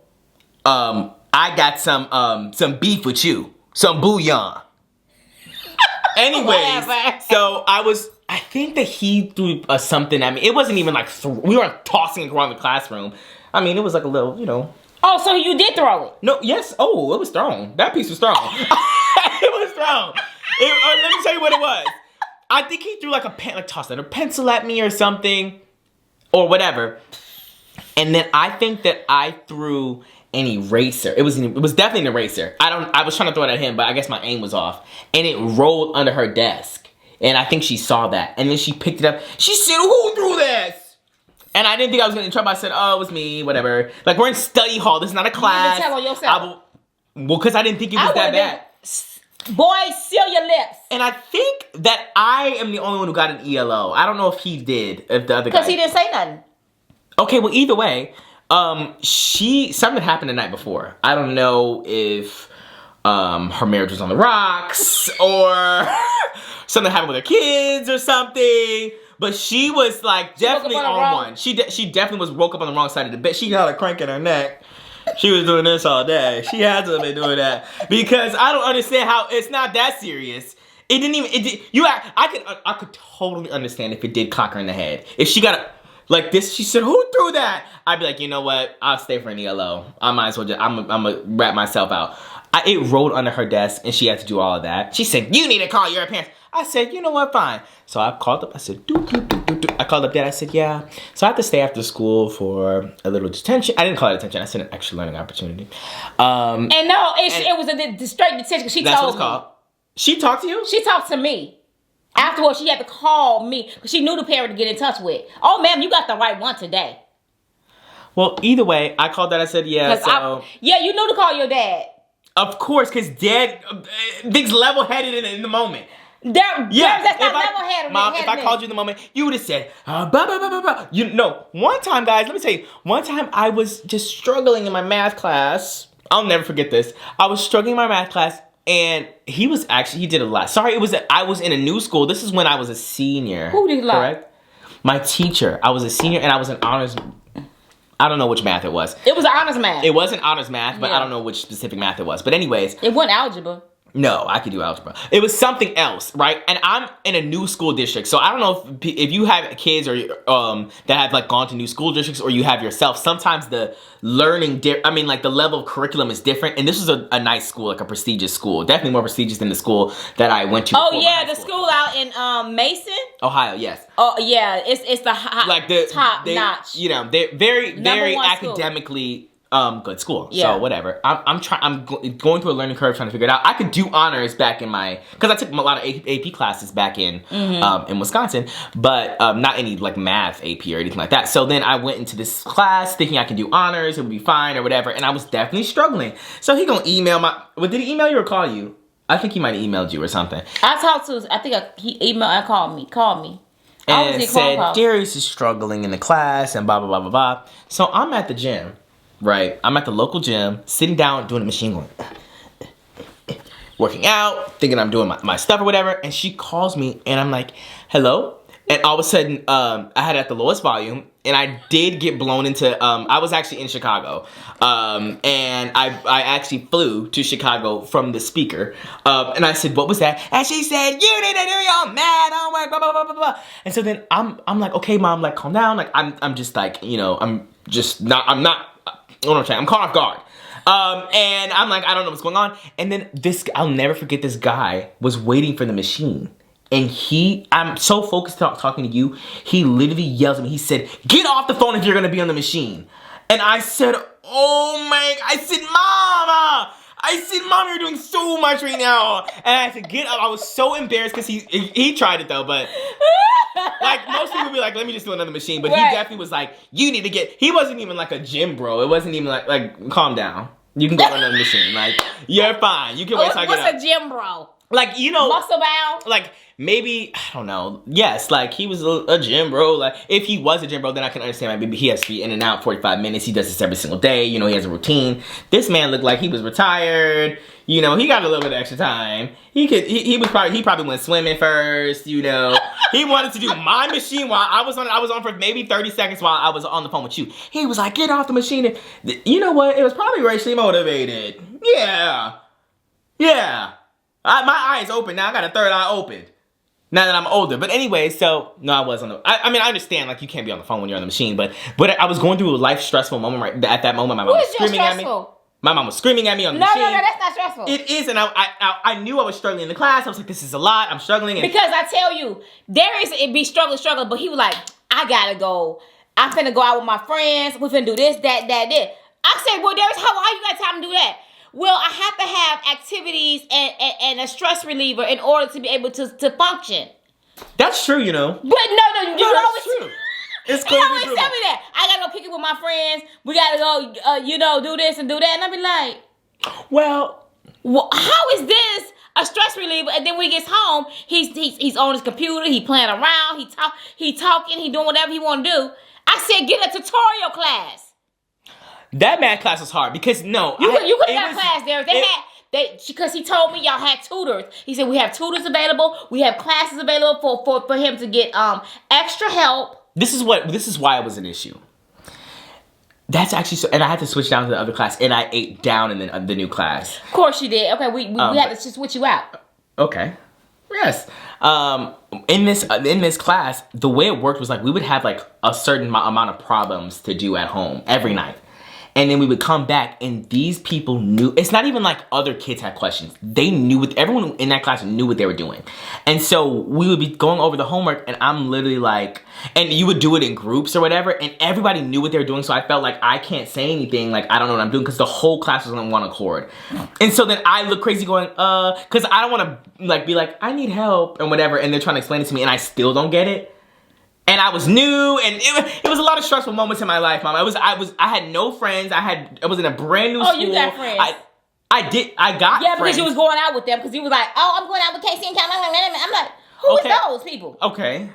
I got some beef with you, some bouillon. Anyways, so I think that he threw something at me. It wasn't even like, we weren't tossing it around the classroom. I mean, it was like a little, you know. Oh, so you did throw it? No, yes. Oh, it was thrown. That piece was thrown. It was thrown. Let me tell you what it was. I think he threw like tossed a pencil at me or something, or whatever. And then I think that I threw an eraser. It was definitely an eraser. I was trying to throw it at him, but I guess my aim was off. And it rolled under her desk. And I think she saw that. And then she picked it up. She said, "Who threw this?" And I didn't think I was getting in trouble. I said, "Oh, it was me, whatever." Like, we're in study hall. This is not a class. You didn't tell on yourself. Well, because I didn't think it was that bad. Boy, seal your lips. And I think that I am the only one who got an ELO. I don't know if he did, if the other guy. Because he didn't say nothing. Okay, well, either way, something happened the night before. I don't know if her marriage was on the rocks or something happened with her kids or something. But she was like definitely on one. She definitely woke up on the wrong side of the bed. She had a crank in her neck. She was doing this all day. She had to have been doing that because I don't understand how it's not that serious. It didn't even. I could totally understand if it did clock her in the head. If she got like this, she said, "Who threw that?" I'd be like, you know what? I'll stay for an ELO. I might as well I'm gonna wrap myself out. It rolled under her desk, and she had to do all of that. She said, "You need to call your parents." I said, "You know what? Fine." So I called up. I said, I called up Dad. I said, "Yeah." So I have to stay after school for a little detention. I didn't call it detention. I said an extra learning opportunity. It was a straight detention. She that's told what it's me. called. She talked to you? She talked to me. Afterwards, she had to call me because she knew the parent to get in touch with. "Oh, ma'am, you got the right one today." Well, either way, I called Dad. I said, "Yeah." So you knew to call your dad. Of course, because Dad thinks level-headed in the moment. That's not level-headed. Mom, if I called you in the moment, you would have said, blah, blah, blah, blah, blah. You know, one time, guys, let me tell you, one time I was just struggling in my math class. I'll never forget this. I was struggling in my math class, and he did a lot. Sorry, I was in a new school. This is when I was a senior. Who did a lot? Correct? My teacher. I was a senior, and I was in honors. I don't know which math it was. It was honors math. It wasn't honors math, but I don't know which specific math it was. But anyways. It wasn't algebra. No, I could do algebra. It was something else, right? And I'm in a new school district, so I don't know if you have kids or that have like gone to new school districts, or you have yourself. Sometimes the learning, the level of curriculum is different. And this was a nice school, like a prestigious school, definitely more prestigious than the school that I went to. Oh yeah, the school out in Mason, Ohio. Yes. Oh yeah, it's the top notch. You know, they're very academically. Good school. Yeah. So whatever. I'm going through a learning curve trying to figure it out. I could do honors back in because I took a lot of AP classes back in Wisconsin, but not any like math AP or anything like that. So then I went into this class thinking I can do honors, it would be fine or whatever, and I was definitely struggling. So he gonna email did he email you or call you? I think he might have emailed you or something. He emailed and called me. And said, Darius is struggling in the class and blah, blah, blah, blah, blah. So I'm at the gym. right? I'm at the local gym, sitting down, doing a machine going, working out, thinking I'm doing my stuff or whatever. And she calls me and I'm like, hello? And all of a sudden, I had it at the lowest volume, and I did get blown into, I was actually in Chicago, and I actually flew to Chicago from the speaker, and I said, what was that? And she said, you need to do your math homework, blah, blah, blah, blah, blah. And so then I'm like, okay, mom, like, calm down, like, I'm just like, you know, I'm caught off guard. And I'm like, I don't know what's going on. And then I'll never forget, this guy was waiting for the machine. And I'm so focused talking to you, he literally yells at me. He said, get off the phone if you're going to be on the machine. And I said, Mom, you're doing so much right now. And I had to get up. I was so embarrassed because he tried it though, but like most people would be like, let me just do another machine. But he definitely was like, you need to he wasn't even like a gym bro. It wasn't even like calm down. You can go on another machine. Like, you're fine. You can wait till I get up. What's a gym bro? Like, you know. Muscle bound? Like, maybe, I don't know. Yes, like, he was a gym bro. Like, if he was a gym bro, then I can understand. Like, maybe he has to be in and out 45 minutes. He does this every single day. You know, he has a routine. This man looked like he was retired. You know, he got a little bit of extra time. He probably went swimming first, you know. He wanted to do my machine while I was on for maybe 30 seconds while I was on the phone with you. He was like, get off the machine. And, you know what? It was probably racially motivated. Yeah. My eyes open now. I got a third eye open. Now that I'm older. But anyway, so, no, I was on the, I mean, I understand, like, you can't be on the phone when you're on the machine, but I was going through a life stressful moment right at that moment. My mom was screaming at me. My mom was screaming at me on the machine. No, that's not stressful. It is, and I knew I was struggling in the class. I was like, this is a lot. I'm struggling. And because I tell you, it'd be struggling, but he was like, I gotta go. I'm finna go out with my friends. We're finna do this, that. I said, well, Darius, how you got time to do that? Well, I have to have activities and a stress reliever in order to be able to function. That's true, you know. But no, you always true. It's he always tell me that. I gotta go kick it with my friends. We gotta go, do this and do that. And I be like, well, how is this a stress reliever? And then when he gets home, he's on his computer. He playing around. He talking. He doing whatever he want to do. I said, get a tutorial class. That math class was hard because you could have got a class there. Because he told me y'all had tutors. He said we have tutors available. We have classes available for him to get extra help. This is why it was an issue. That's actually so, and I had to switch down to the other class, and I ate down in the new class. Of course you did. Okay, we had to switch you out. Okay. Yes. In this class, the way it worked was like we would have like a certain amount of problems to do at home every night. And then we would come back and these people knew, it's not even like other kids had questions. They knew everyone in that class knew what they were doing. And so we would be going over the homework and I'm literally like, and you would do it in groups or whatever and everybody knew what they were doing. So I felt like I can't say anything, like I don't know what I'm doing because the whole class was on one accord. And so then I look crazy going, because I don't want to like be like, I need help and whatever. And they're trying to explain it to me and I still don't get it. And I was new, and it was a lot of stressful moments in my life, Mom. I had no friends. I was in a brand new school. Oh, you got friends. I got friends. Because you was going out with them, because you was like, oh, I'm going out with KFC and Popeyes. I'm like, who is those people? Okay.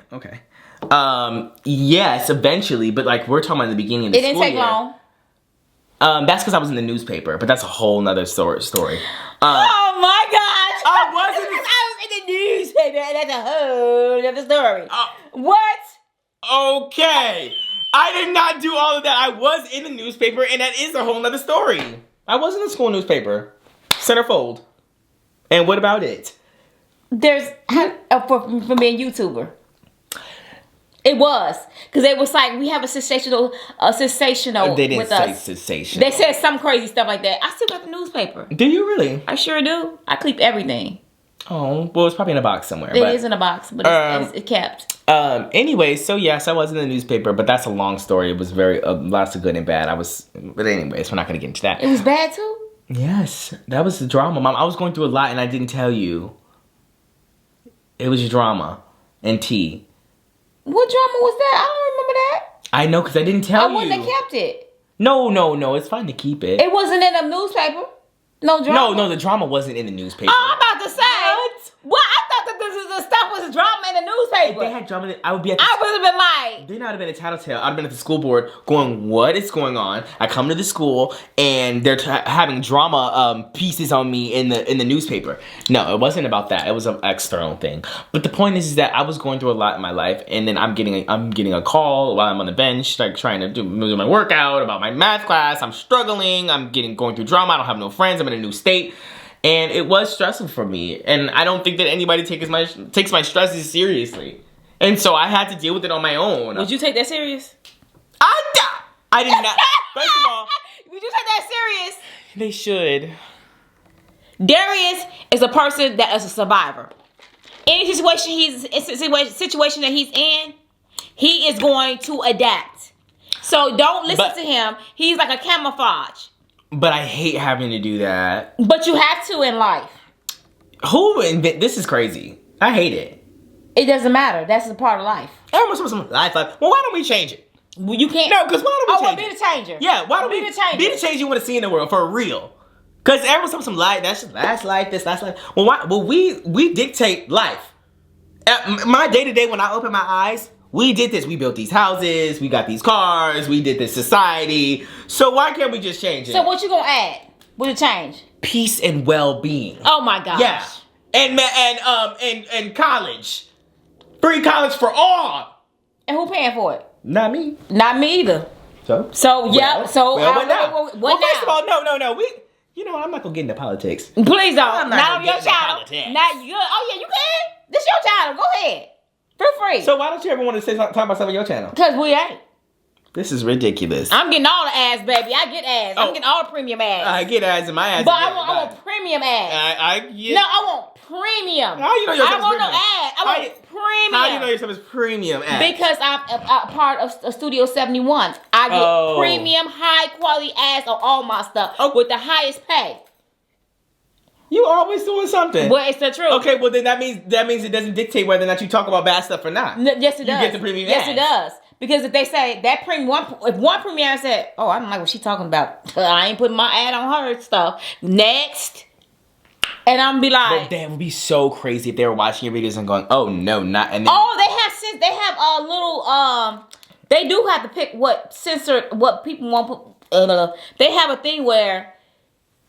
Yes, eventually, but like we're talking about the beginning of the school year. It didn't take long. That's because I was in the newspaper, but that's a whole nother story. Oh my gosh! I wasn't. I was in the newspaper, and that's a whole other story. What? Okay. I did not do all of that. I was in the newspaper, and that is a whole nother story. I was in the school newspaper. Centerfold. And what about it? There's, for being a YouTuber. It was. Because it was like, we have a sensational they didn't with say us. sensational. They said some crazy stuff like that. I still got the newspaper. Do you really? I sure do. I keep everything. Oh, well, it's probably in a box somewhere. It is in a box, but it's kept. Anyway, so yes, I was in the newspaper, but that's a long story. It was very, lots of good and bad. But anyways, we're not going to get into that. It was bad too? Yes, that was the drama, Mom. I was going through a lot and I didn't tell you. It was your drama and tea. What drama was that? I don't remember that. I know, because I didn't tell you. I wouldn't have kept it. No, it's fine to keep it. It wasn't in the newspaper. No drama. No, the drama wasn't in the newspaper. Oh, I'm about to say. What? I thought that the stuff was drama in the newspaper. If they had drama, I would be at I would have been like... Then I'd have been a Tattletale. I'd have been at the school board going, what is going on? I come to the school and they're having drama pieces on me in the newspaper. No, it wasn't about that. It was an external thing. But the point is that I was going through a lot in my life, and then I'm getting a call while I'm on the bench, like trying to do my workout about my math class. I'm struggling. I'm going through drama. I don't have no friends. I'm in a new state. And it was stressful for me. And I don't think that anybody takes my stresses seriously. And so I had to deal with it on my own. Would you take that serious? I did not. First of all, would you take that serious? They should. Darius is a person that is a survivor. Any situation that he's in, he is going to adapt. So don't listen to him. He's like a camouflage. But I hate having to do that. But you have to in life. This is crazy. I hate it. It doesn't matter. That's a part of life. Everyone's supposed to life. Well, why don't we change it? Well, you can't. No, because why don't we change it? Be the changer. Yeah, why don't be we the changer? Be the change you want to see in the world for real? Because everyone's supposed to life. That's last life. This last life. Well, why? Well, we dictate life. My day to day when I open my eyes. We did this. We built these houses. We got these cars. We did this society. So why can't we just change it? So what you gonna add? What it change? Peace and well-being. Oh my gosh. Yeah. And college. Free college for all. And who paying for it? Not me. Not me either. So yeah. So what now? What well, now? First of all, no. I'm not gonna get into politics. Please don't. I'm not on your getting into channel. politics. Not you. Oh yeah, you can. This your channel. Go ahead. Feel free. So why don't you ever want to talk about something on your channel? Because we ain't. This is ridiculous. I'm getting all the ass, baby. I get ass. I'm getting all the premium ass. I get ass in my ass. But I want premium ass. No, I want premium. How you know yourself I don't want premium? no ass. I want premium. How do you know yourself is premium ass? Because I'm a part of Studio 71. I get premium, high quality ass on all my stuff with the highest pay. You always doing something. Well, it's the truth. Okay, well then that means it doesn't dictate whether or not you talk about bad stuff or not. Yes, it does. You get the premium Yes, ass. it does. Because if they say that premium, if one premium said, "Oh, I don't like what she's talking about. I ain't putting my ad on her stuff." Next, and I'm be like, but that would be so crazy if they were watching your videos and going, "Oh no, not." And then, they have a little they do have to pick what people want. They have a thing where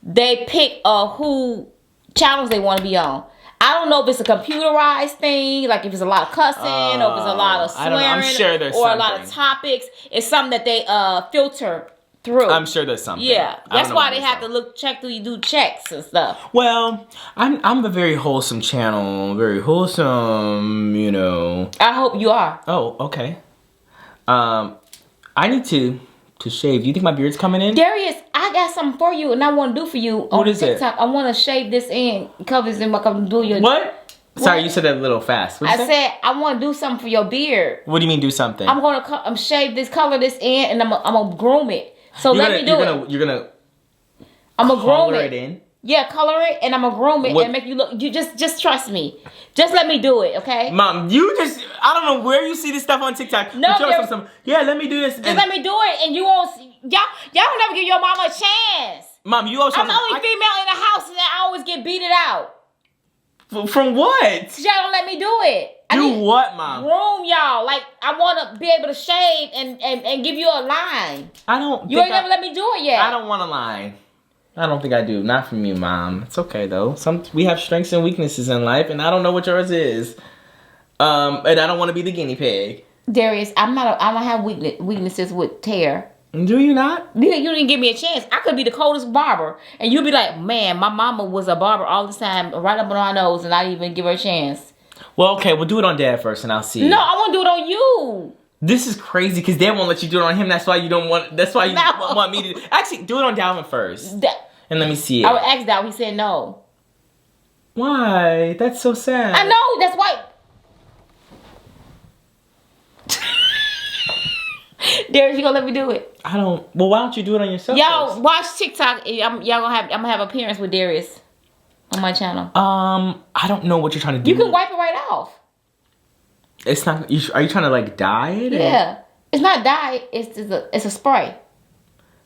they pick who channels they want to be on. I don't know if it's a computerized thing, like if it's a lot of cussing, or if it's a lot of swearing, I'm sure there's or something. a lot of topics. It's something that they filter through. I'm sure there's something. Yeah, that's why they have to check through. You do checks and stuff. Well, I'm a very wholesome channel, very wholesome. I hope you are. Oh, okay. I need to shave. Do you think my beard's coming in? Darius, I got something for you, and I want to do for you on TikTok. It? I want to shave this in, covers in, do your. What? Sorry, you said that a little fast. I said I want to do something for your beard. What do you mean do something? I'm gonna shave this, color this in, and I'm gonna groom it. So let me do it. You're gonna. I'm gonna groom it in. Yeah, color it, and I'm gonna groom it and make you look. You just trust me. Just let me do it, okay? Mom, I don't know where you see this stuff on TikTok. No, let me do this. Just let me do it, and you won't. Y'all don't never give your mama a chance. Mom, you also. I'm the only female in the house that I always get beated out. From what? Y'all don't let me do it. What, Mom? Groom y'all. Like, I want to be able to shave and give you a line. I don't. You ain't never let me do it yet. I don't want a line. I don't think I do. Not from you, Mom. It's okay though. We have strengths and weaknesses in life, and I don't know what yours is. And I don't want to be the guinea pig. Darius, I don't have weaknesses with hair. Do you not? You didn't give me a chance. I could be the coldest barber, and you'd be like, "Man, my mama was a barber all the time, right up on our nose, and I didn't even give her a chance." Well, okay, we'll do it on Dad first, and I'll see. No, I want to do it on you. This is crazy because Dad won't let you do it on him. That's why you don't want. That's why you want me to. Actually, do it on Dalvin first. And let me see it. I would ask that. He said no. Why? That's so sad. I know. That's why. Darius, you gonna let me do it? I don't. Well, why don't you do it on yourself? Y'all first? watch TikTok. I'm gonna have appearance with Darius on my channel. I don't know what you're trying to do. You can wipe it right off. It's not. Are you trying to like dye it? Yeah. It's not dye. It's a spray.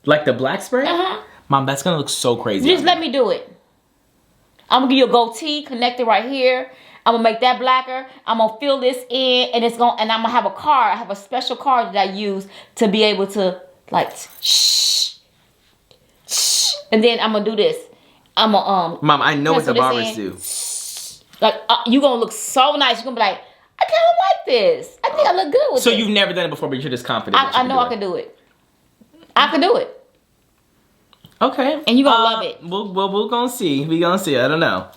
Like the black spray? Uh-huh. Mom, that's gonna look so crazy. Just let me do it. I'm gonna give you a goatee connected right here. I'm gonna make that blacker. I'm gonna fill this in, and I'm gonna have a card. I have a special card that I use to be able to like shh. And then I'm gonna do this. I'm gonna Mom, I know what the barbers do. Like you gonna look so nice. You're gonna be like, I kind of like this. I think I look good with So this. you've never done it before, but you're just confident. I know I can do it. I can do it. Okay. And you gonna love it. We're gonna see. We gonna see. I don't know.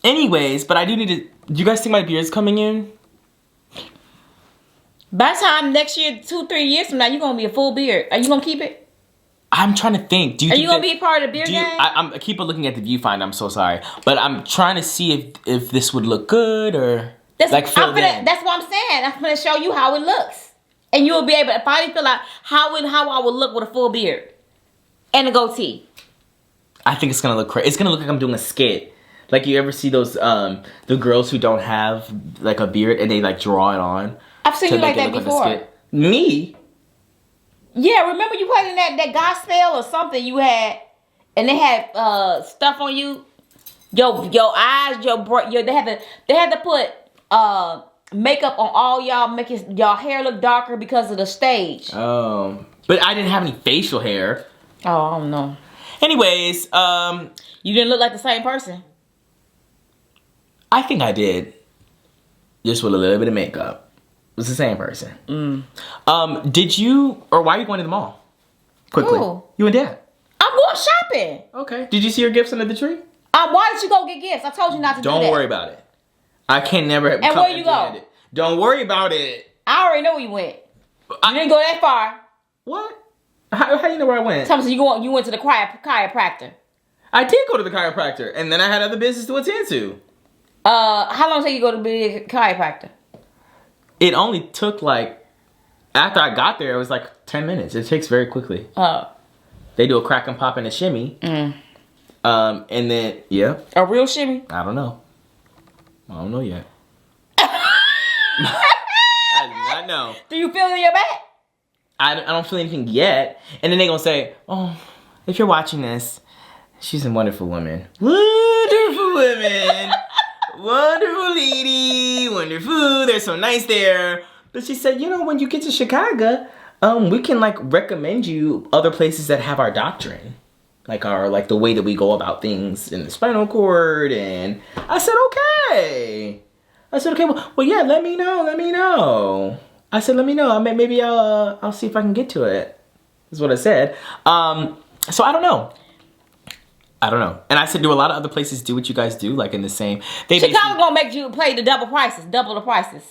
Anyways, but I do need to. Do you guys think my beard's coming in? By the time next year, 2-3 years from now, you're gonna be a full beard. Are you gonna keep it? I'm trying to think. Do you? Are think you gonna be a part of the beard game? I keep on looking at the viewfinder. I'm so sorry, but I'm trying to see if this would look good or That's like filled in. That's what I'm saying. I'm gonna show you how it looks, and you will be able to finally feel out how I would look with a full beard and a goatee. I think it's gonna look crazy. It's gonna look like I'm doing a skit. Like you ever see those the girls who don't have like a beard and they like draw it on. I've seen you like that before. Me? Yeah, remember you played in that gospel or something you had, and they had stuff on you. Your eyes, they had to put makeup on all y'all, making y'all hair look darker because of the stage. Oh, but I didn't have any facial hair. Oh, I don't know. Anyways, you didn't look like the same person. I think I did, just with a little bit of makeup. It was the same person. Did you, or why are you going to the mall? Quickly. Ooh. You and Dad? I'm going shopping. Okay. Did you see your gifts under the tree? Why did you go get gifts? I told you not to do that. Don't worry about it. I can never have And where you go? Don't worry about it. I already know where you went. You didn't go that far. What? How do you know where I went? Tell me, so you went to the chiropractor. I did go to the chiropractor, and then I had other business to attend to. How long did it take you to go to the chiropractor? It only took like, after I got there, it was like 10 minutes. It takes very quickly. Oh. They do a crack and pop and a shimmy. And then, yeah. A real shimmy? I don't know. I don't know yet. I do not know. Do you feel it in your back? I don't feel anything yet. And then they're going to say, oh, if you're watching this, she's a wonderful woman. Wonderful women. Wonderful lady. Wonderful. They're so nice there. But she said, when you get to Chicago, we can like recommend you other places that have our doctrine. Like the way that we go about things in the spinal cord. And I said, okay. Well, yeah, let me know. I said, let me know. Maybe I'll see if I can get to it. Is what I said. So I don't know. And I said, do a lot of other places do what you guys do? Like in the same... Chicago gonna make you pay double the prices.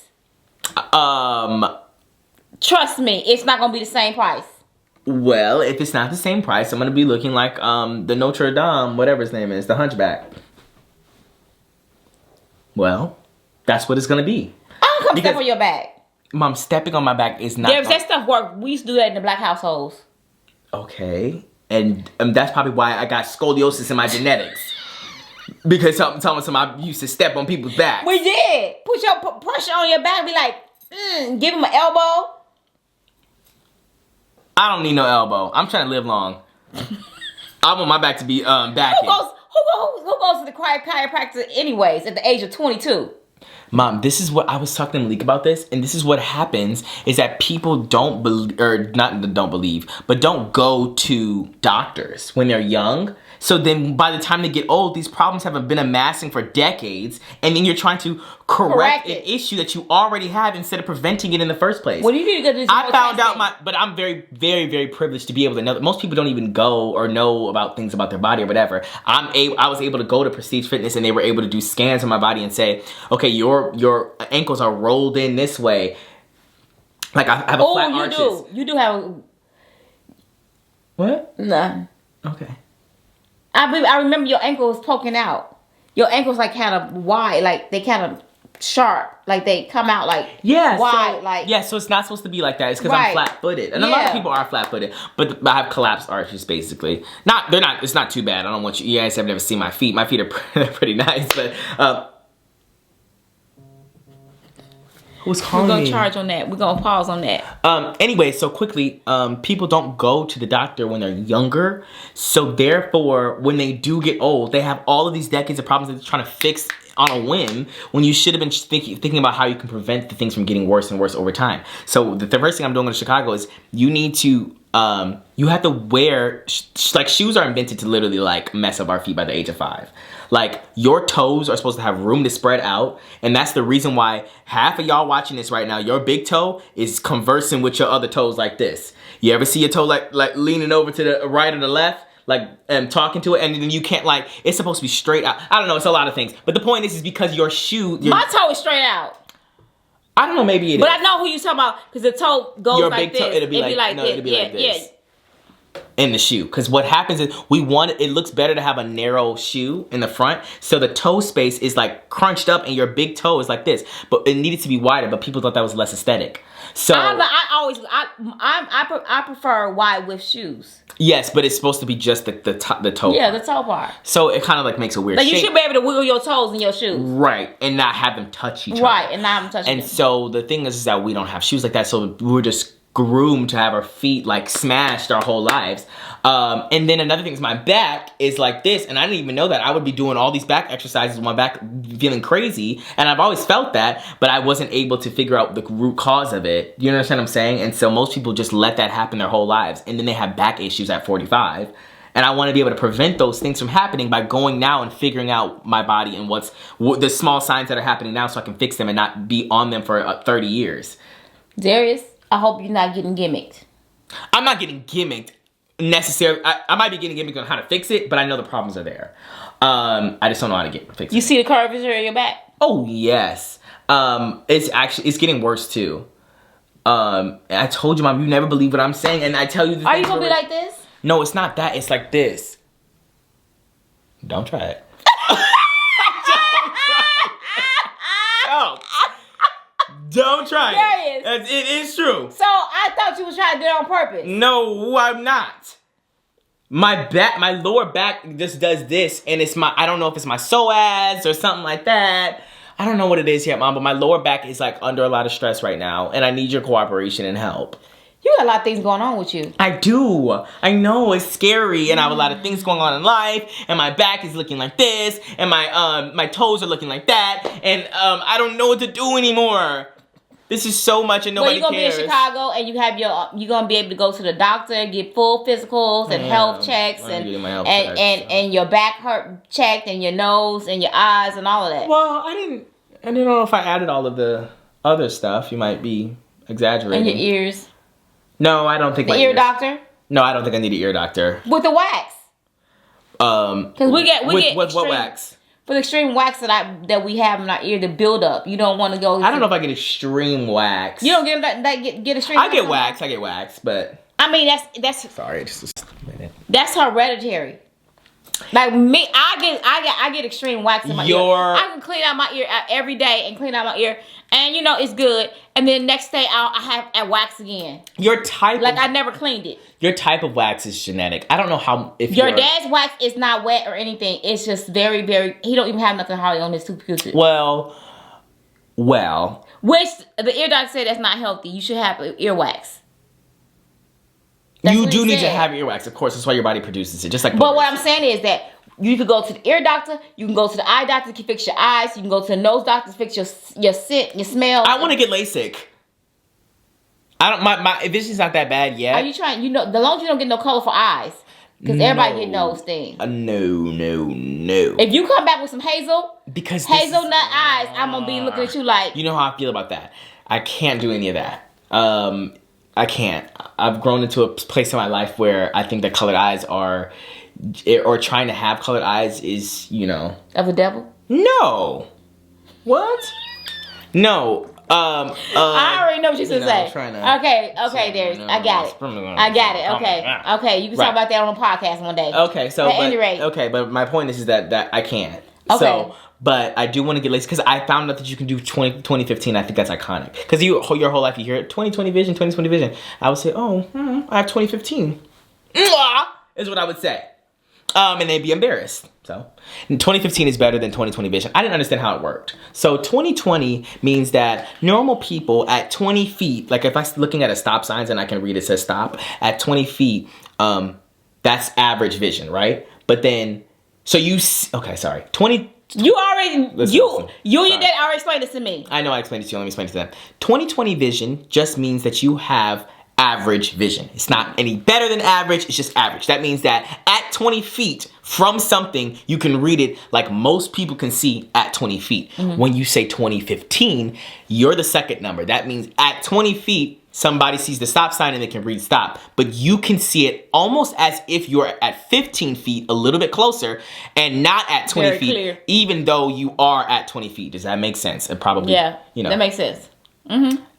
Trust me, it's not gonna be the same price. Well, if it's not the same price, I'm gonna be looking like the Notre Dame, whatever his name is, the Hunchback. Well, that's what it's gonna be. I don't come step on your back. Mom, stepping on my back is not... That stuff work. We used to do that in the black households. Okay. And that's probably why I got scoliosis in my genetics. Because I used to step on people's backs. We did. Put pressure on your back. Be like, give him an elbow. I don't need no elbow. I'm trying to live long. I want my back to be back. Who goes to the chiropractor anyways at the age of 22? Mom, this is what I was talking to Malik about this, and this is what happens is that people don't believe, or not don't believe, but don't go to doctors when they're young. So then by the time they get old, these problems have been amassing for decades, and then you're trying to correct an issue that you already have instead of preventing it in the first place. What do you need to go do? I found out but I'm very, very, very privileged to be able to know that most people don't even go or know about things about their body or whatever. I was able to go to Prestige Fitness, and they were able to do scans on my body and say, okay, your ankles are rolled in this way. Like I have a flat arches. You do have. What? Nah. Okay. I remember your ankles poking out. Your ankles like kind of wide, like they kind of sharp, like they come out like wide, so it's not supposed to be like that. It's because I'm flat-footed, and a lot of people are flat-footed, but I have collapsed arches basically. It's not too bad. I don't want you guys have never seen my feet. My feet are pretty nice, but Who's calling We're me? gonna charge on that. We're gonna pause on that. Anyway, so quickly, people don't go to the doctor when they're younger. So therefore, when they do get old, they have all of these decades of problems that they're trying to fix on a whim, when you should have been thinking about how you can prevent the things from getting worse and worse over time. So the first thing I'm doing in Chicago is you need to, you have to wear, like shoes are invented to literally like mess up our feet by the age of 5. Like your toes are supposed to have room to spread out. And that's the reason why half of y'all watching this right now, your big toe is conversing with your other toes like this. You ever see your toe like leaning over to the right or the left? Like talking to it, and then you can't like, it's supposed to be straight out. I don't know, it's a lot of things. But the point is because your shoe... My toe is straight out. I don't know, maybe it is. But I know who you're talking about, because the toe goes your like big toe, this. it'll be like this. In the shoe. Because what happens is it looks better to have a narrow shoe in the front, so the toe space is like crunched up and your big toe is like this. But it needed to be wider, but people thought that was less aesthetic. So I prefer wide with shoes. Yes, but it's supposed to be just the toe. Yeah, part. the toe part. So it kind of like makes a weird shape. You should be able to wiggle your toes in your shoes. Right, and not have them touch each other. Right, and not have them touch each other. And so the thing is that we don't have shoes like that, so we're just groomed to have our feet like smashed our whole lives. And then another thing is my back is like this, and I didn't even know that. I would be doing all these back exercises with my back feeling crazy, and I've always felt that, but I wasn't able to figure out the root cause of it. You understand what I'm saying? And so most people just let that happen their whole lives, and then they have back issues at 45. And I want to be able to prevent those things from happening by going now and figuring out my body and what the small signs that are happening now, so I can fix them and not be on them for 30 years. Darius, I hope you're not getting gimmicked. I'm not getting gimmicked necessarily. I might be getting gimmicked on how to fix it, but I know the problems are there. I just don't know how to fix it. You see the curvature in your back? Oh, yes. It's getting worse, too. I told you, Mom, you never believe what I'm saying, and I tell you... Are you going to be like this? No, it's not that. It's like this. Don't try it. Don't try it. It is true. So I thought you was trying to do it on purpose. No, I'm not. My lower back just does this, and I don't know if it's my psoas or something like that. I don't know what it is yet, Mom, but my lower back is like under a lot of stress right now, and I need your cooperation and help. You got a lot of things going on with you. I do. I know, it's scary, and I have a lot of things going on in life, and my back is looking like this, and my toes are looking like that, and I don't know what to do anymore. This is so much and nobody cares. Well, you're going to be in Chicago, and you're going to be able to go to the doctor and get full physicals and health checks and your back hurt checked and your nose and your eyes and all of that. Well, I didn't know if I added all of the other stuff. You might be exaggerating. And your ears. No, I don't think the ear doctor? No, I don't think I need an ear doctor. With the wax. Because we get what wax? For the extreme wax that we have in our ear to build up. You don't want to go. I don't know if I get extreme wax. You don't get extreme. I get wax, but I mean that's. Sorry, just a minute. That's hereditary. Like me, I get extreme wax in my ear. I can clean out my ear every day and clean out my ear, and you know it's good. And then next day I have wax again. Your type, I never cleaned it. Your type of wax is genetic. I don't know how if your dad's wax is not wet or anything. It's just very, very. He don't even have nothing hardly on his tooth. Well. Which the ear doctor said that's not healthy. You should have earwax. You do need to have earwax, of course. That's why your body produces it. Just like. But what I'm saying is that you can go to the ear doctor. You can go to the eye doctor to fix your eyes. You can go to the nose doctor to fix your scent, your smell. I want to get LASIK. I don't. My vision's not that bad yet. Are you trying? You know, the long as you don't get no colorful eyes, because everybody get those things. No. If you come back with some hazelnut eyes, I'm gonna be looking at you like. You know how I feel about that. I can't do any of that. I can't. I've grown into a place in my life where I think that colored eyes or trying to have colored eyes is, you know. Of the devil? No. What? No. I already know what you're going to say. Okay, Darius. I got it. Okay. You can talk about that on a podcast one day. Okay, so. At any rate. Okay, but my point is that I can't. Okay. So, but I do want to get LASIK because I found out that you can do 2015. I think that's iconic. Because your whole life you hear it, 20/20 vision, 20/20 vision. I would say, I have 2015. Is what I would say. And they'd be embarrassed. So 2015 is better than 2020 vision. I didn't understand how it worked. So 2020 means that normal people at 20 feet, like if I'm looking at a stop sign and I can read it says stop, at 20 feet, that's average vision, right? But then, so okay, sorry. 20... You already, Listen. you and your dad already explained this to me. I know I explained it to you. Let me explain it to them. 20/20 vision just means that you have average vision. It's not any better than average. It's just average. That means that at 20 feet from something, you can read it like most people can see at 20 feet. When you say 2015, you're the second number. That means at 20 feet, somebody sees the stop sign and they can read stop. But you can see it almost as if you're at 15 feet, a little bit closer, and not at 20 Very feet, clear. even though you are at 20 feet. Does that make sense? It probably, you know. That makes sense.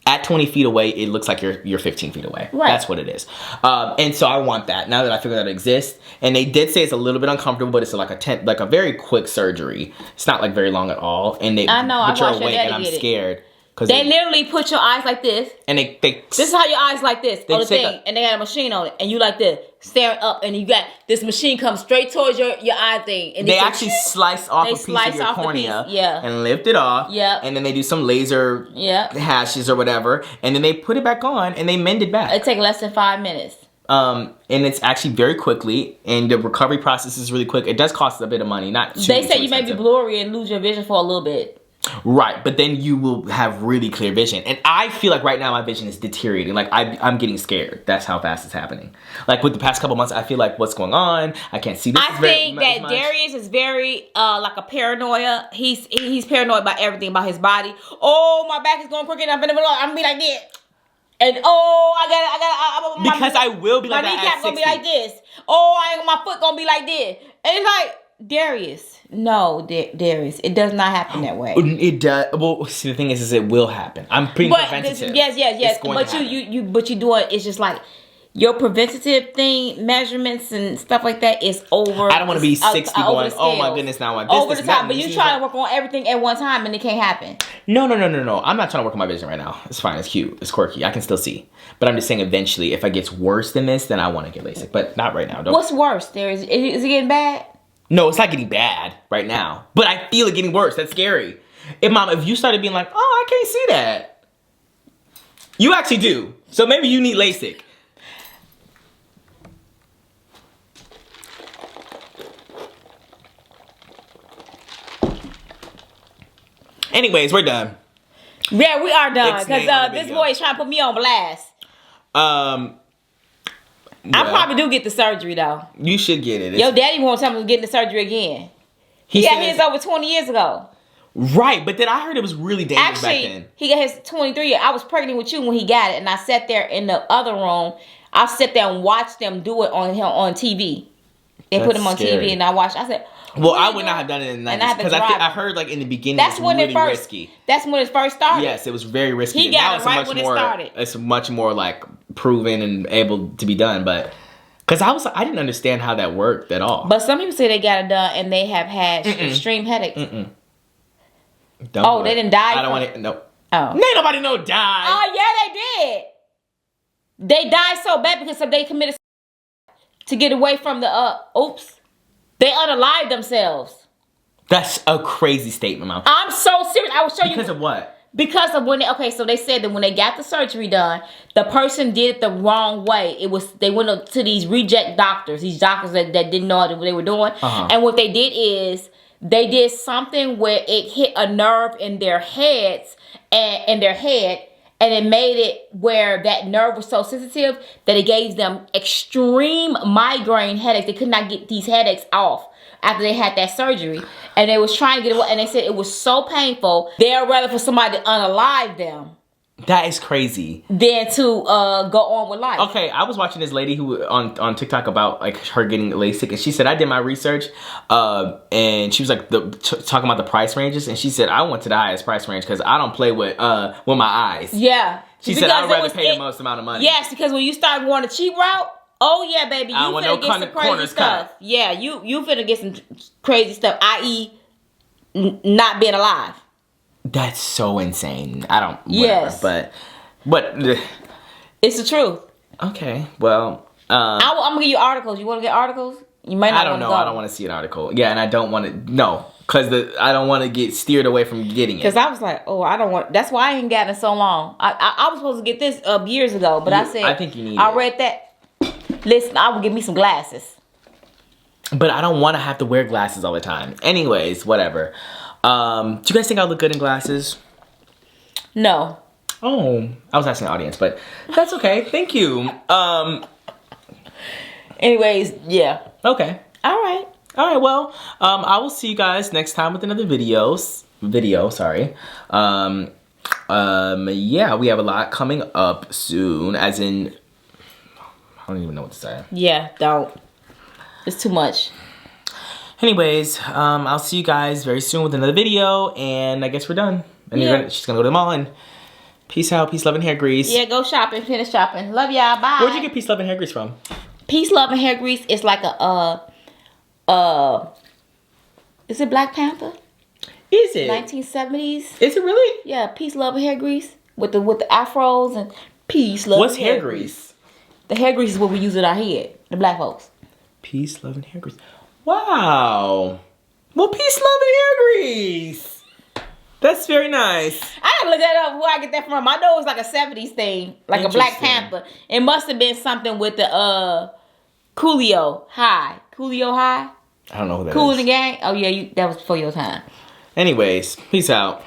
At 20 feet away, it looks like you're 15 feet away. Right. That's what it is. And so I want that. Now that I figured that it exists, and they did say it's a little bit uncomfortable, but it's like a very quick surgery. It's not like very long at all. And I know. but you're I watched your awake, daddy and I'm get it. scared. They literally put your eyes like this. And they This is how your eyes like this on the take thing, and they got a machine on it, and you like this staring up, and you got this machine comes straight towards your eye thing, and they actually slice off a piece of your off the cornea, piece, yeah, and lift it off, yeah, and then they do some laser, hashes or whatever, and then they put it back on and they mend it back. It takes less than 5 minutes. And it's actually very quickly, and the recovery process is really quick. It does cost a bit of money, not too They say you may expensive. be blurry and lose your vision for a little bit. Right, but then you will have really clear vision. And I feel like right now my vision is deteriorating. Like I'm getting scared. That's how fast it's happening. Like with the past couple months, I feel like what's going on? I can't see this. I think that Darius is very like a paranoia. He's paranoid about everything about his body. Oh, my back is going crooked. I'm gonna be like this. And because I will be like my that at kneecap gonna 60. be like this. Oh, my foot gonna be like this. And it's like, Darius, no, Darius, it does not happen that way. It does. Well, see, the thing is it will happen. I'm pretty preventative. Yes. It's going But to happen. but you do it. It's just like your preventative thing, measurements and stuff like that is over. I don't want to be 60 going, oh my goodness, now I over the top. But you trying to work on everything at one time and it can't happen. No. I'm not trying to work on my vision right now. It's fine. It's cute. It's quirky. I can still see. But I'm just saying eventually, if it gets worse than this, then I want to get LASIK. But not right now. What's worse? Is it getting bad? No, it's not getting bad right now. But I feel it getting worse. That's scary. If you started being like, oh, I can't see that. You actually do. So maybe you need LASIK. Anyways, we're done. Yeah, we are done. Next name on Because the this video. boy is trying to put me on blast. I probably do get the surgery though. You should get it. Your daddy won't tell me to get the surgery again. He got his over 20 years ago. Right, but then I heard it was really dangerous back then. Actually, he got his 23. I was pregnant with you when he got it, and I sat there in the other room. I sat there and watched them do it on TV. They put him on scary. TV, and I watched. I said, well, I would not have done it in the 90s because I heard like in the beginning that's it was when really it first. risky. That's when it first started. Yes, it was very risky. He got it now right when it started. It's much more like proven and able to be done, but because I didn't understand how that worked at all. But some people say they got it done and they have had extreme headaches. They didn't die. I don't want to. No. Oh, Ain't nobody no die. Oh yeah, they did. They died so bad because they committed to get away from the They unalived themselves. That's a crazy statement, Mom. I'm so serious. I will show you. Because of what? Because of so they said that when they got the surgery done, the person did it the wrong way. They went to these reject doctors, these doctors that didn't know what they were doing. And what they did is they did something where it hit a nerve in their heads and it made it where that nerve was so sensitive that it gave them extreme migraine headaches. They could not get these headaches off after they had that surgery. And they was trying to get it, and they said it was so painful, they'd rather for somebody to unalive them That is crazy. than to go on with life. Okay, I was watching this lady who on TikTok about like her getting LASIK, and she said I did my research, and she was like talking about the price ranges, and she said I went to the highest price range because I don't play with my eyes. Yeah. She said I'd rather pay the most amount of money. Yes, because when you start going the cheap route, oh yeah, baby, you I don't want finna no get some crazy corners stuff. cut. Yeah, you finna get some crazy stuff, i.e. not being alive. That's so insane. I don't. Whatever, Yes. but It's the truth. okay. Well, I'm gonna give you articles. You want to get articles? You might not. I don't know. I don't want to see an article. Yeah, and I don't want to. No, because I don't want to get steered away from getting it. Because I was like, oh, I don't want. That's why I ain't gotten it so long. I was supposed to get this years ago, but I said I think you need. I read that. Listen, I will give me some glasses. But I don't want to have to wear glasses all the time. Anyways, whatever. Do you guys think I look good in glasses? No. Oh, I was asking the audience, but that's okay. Thank you. Anyways, yeah. Okay. All right. All right. Well, I will see you guys next time with another video. Sorry. Yeah, we have a lot coming up soon. As in, I don't even know what to say. Yeah, don't. It's too much. Anyways, I'll see you guys very soon with another video, and I guess we're done. And she's gonna go to the mall and peace out, peace, love, and hair grease. Yeah, go shopping, finish shopping. Love y'all. Bye. Where'd you get peace, love, and hair grease from? Peace, love, and hair grease is like a is it Black Panther? Is it 1970s? Is it really? Yeah, peace, love, and hair grease with the afros and peace, love. What's and hair grease? The hair grease is what we use in our head, the black folks. Peace, love, and hair grease. Wow. Well, peace, love, and hair grease. That's very nice. I gotta look that up where I get that from. I know it was like a 70s thing, like a Black Panther. It must have been something with the Coolio High. Coolio High? I don't know who that Cool is. in the Gang? Oh yeah, that was before your time. Anyways, peace out.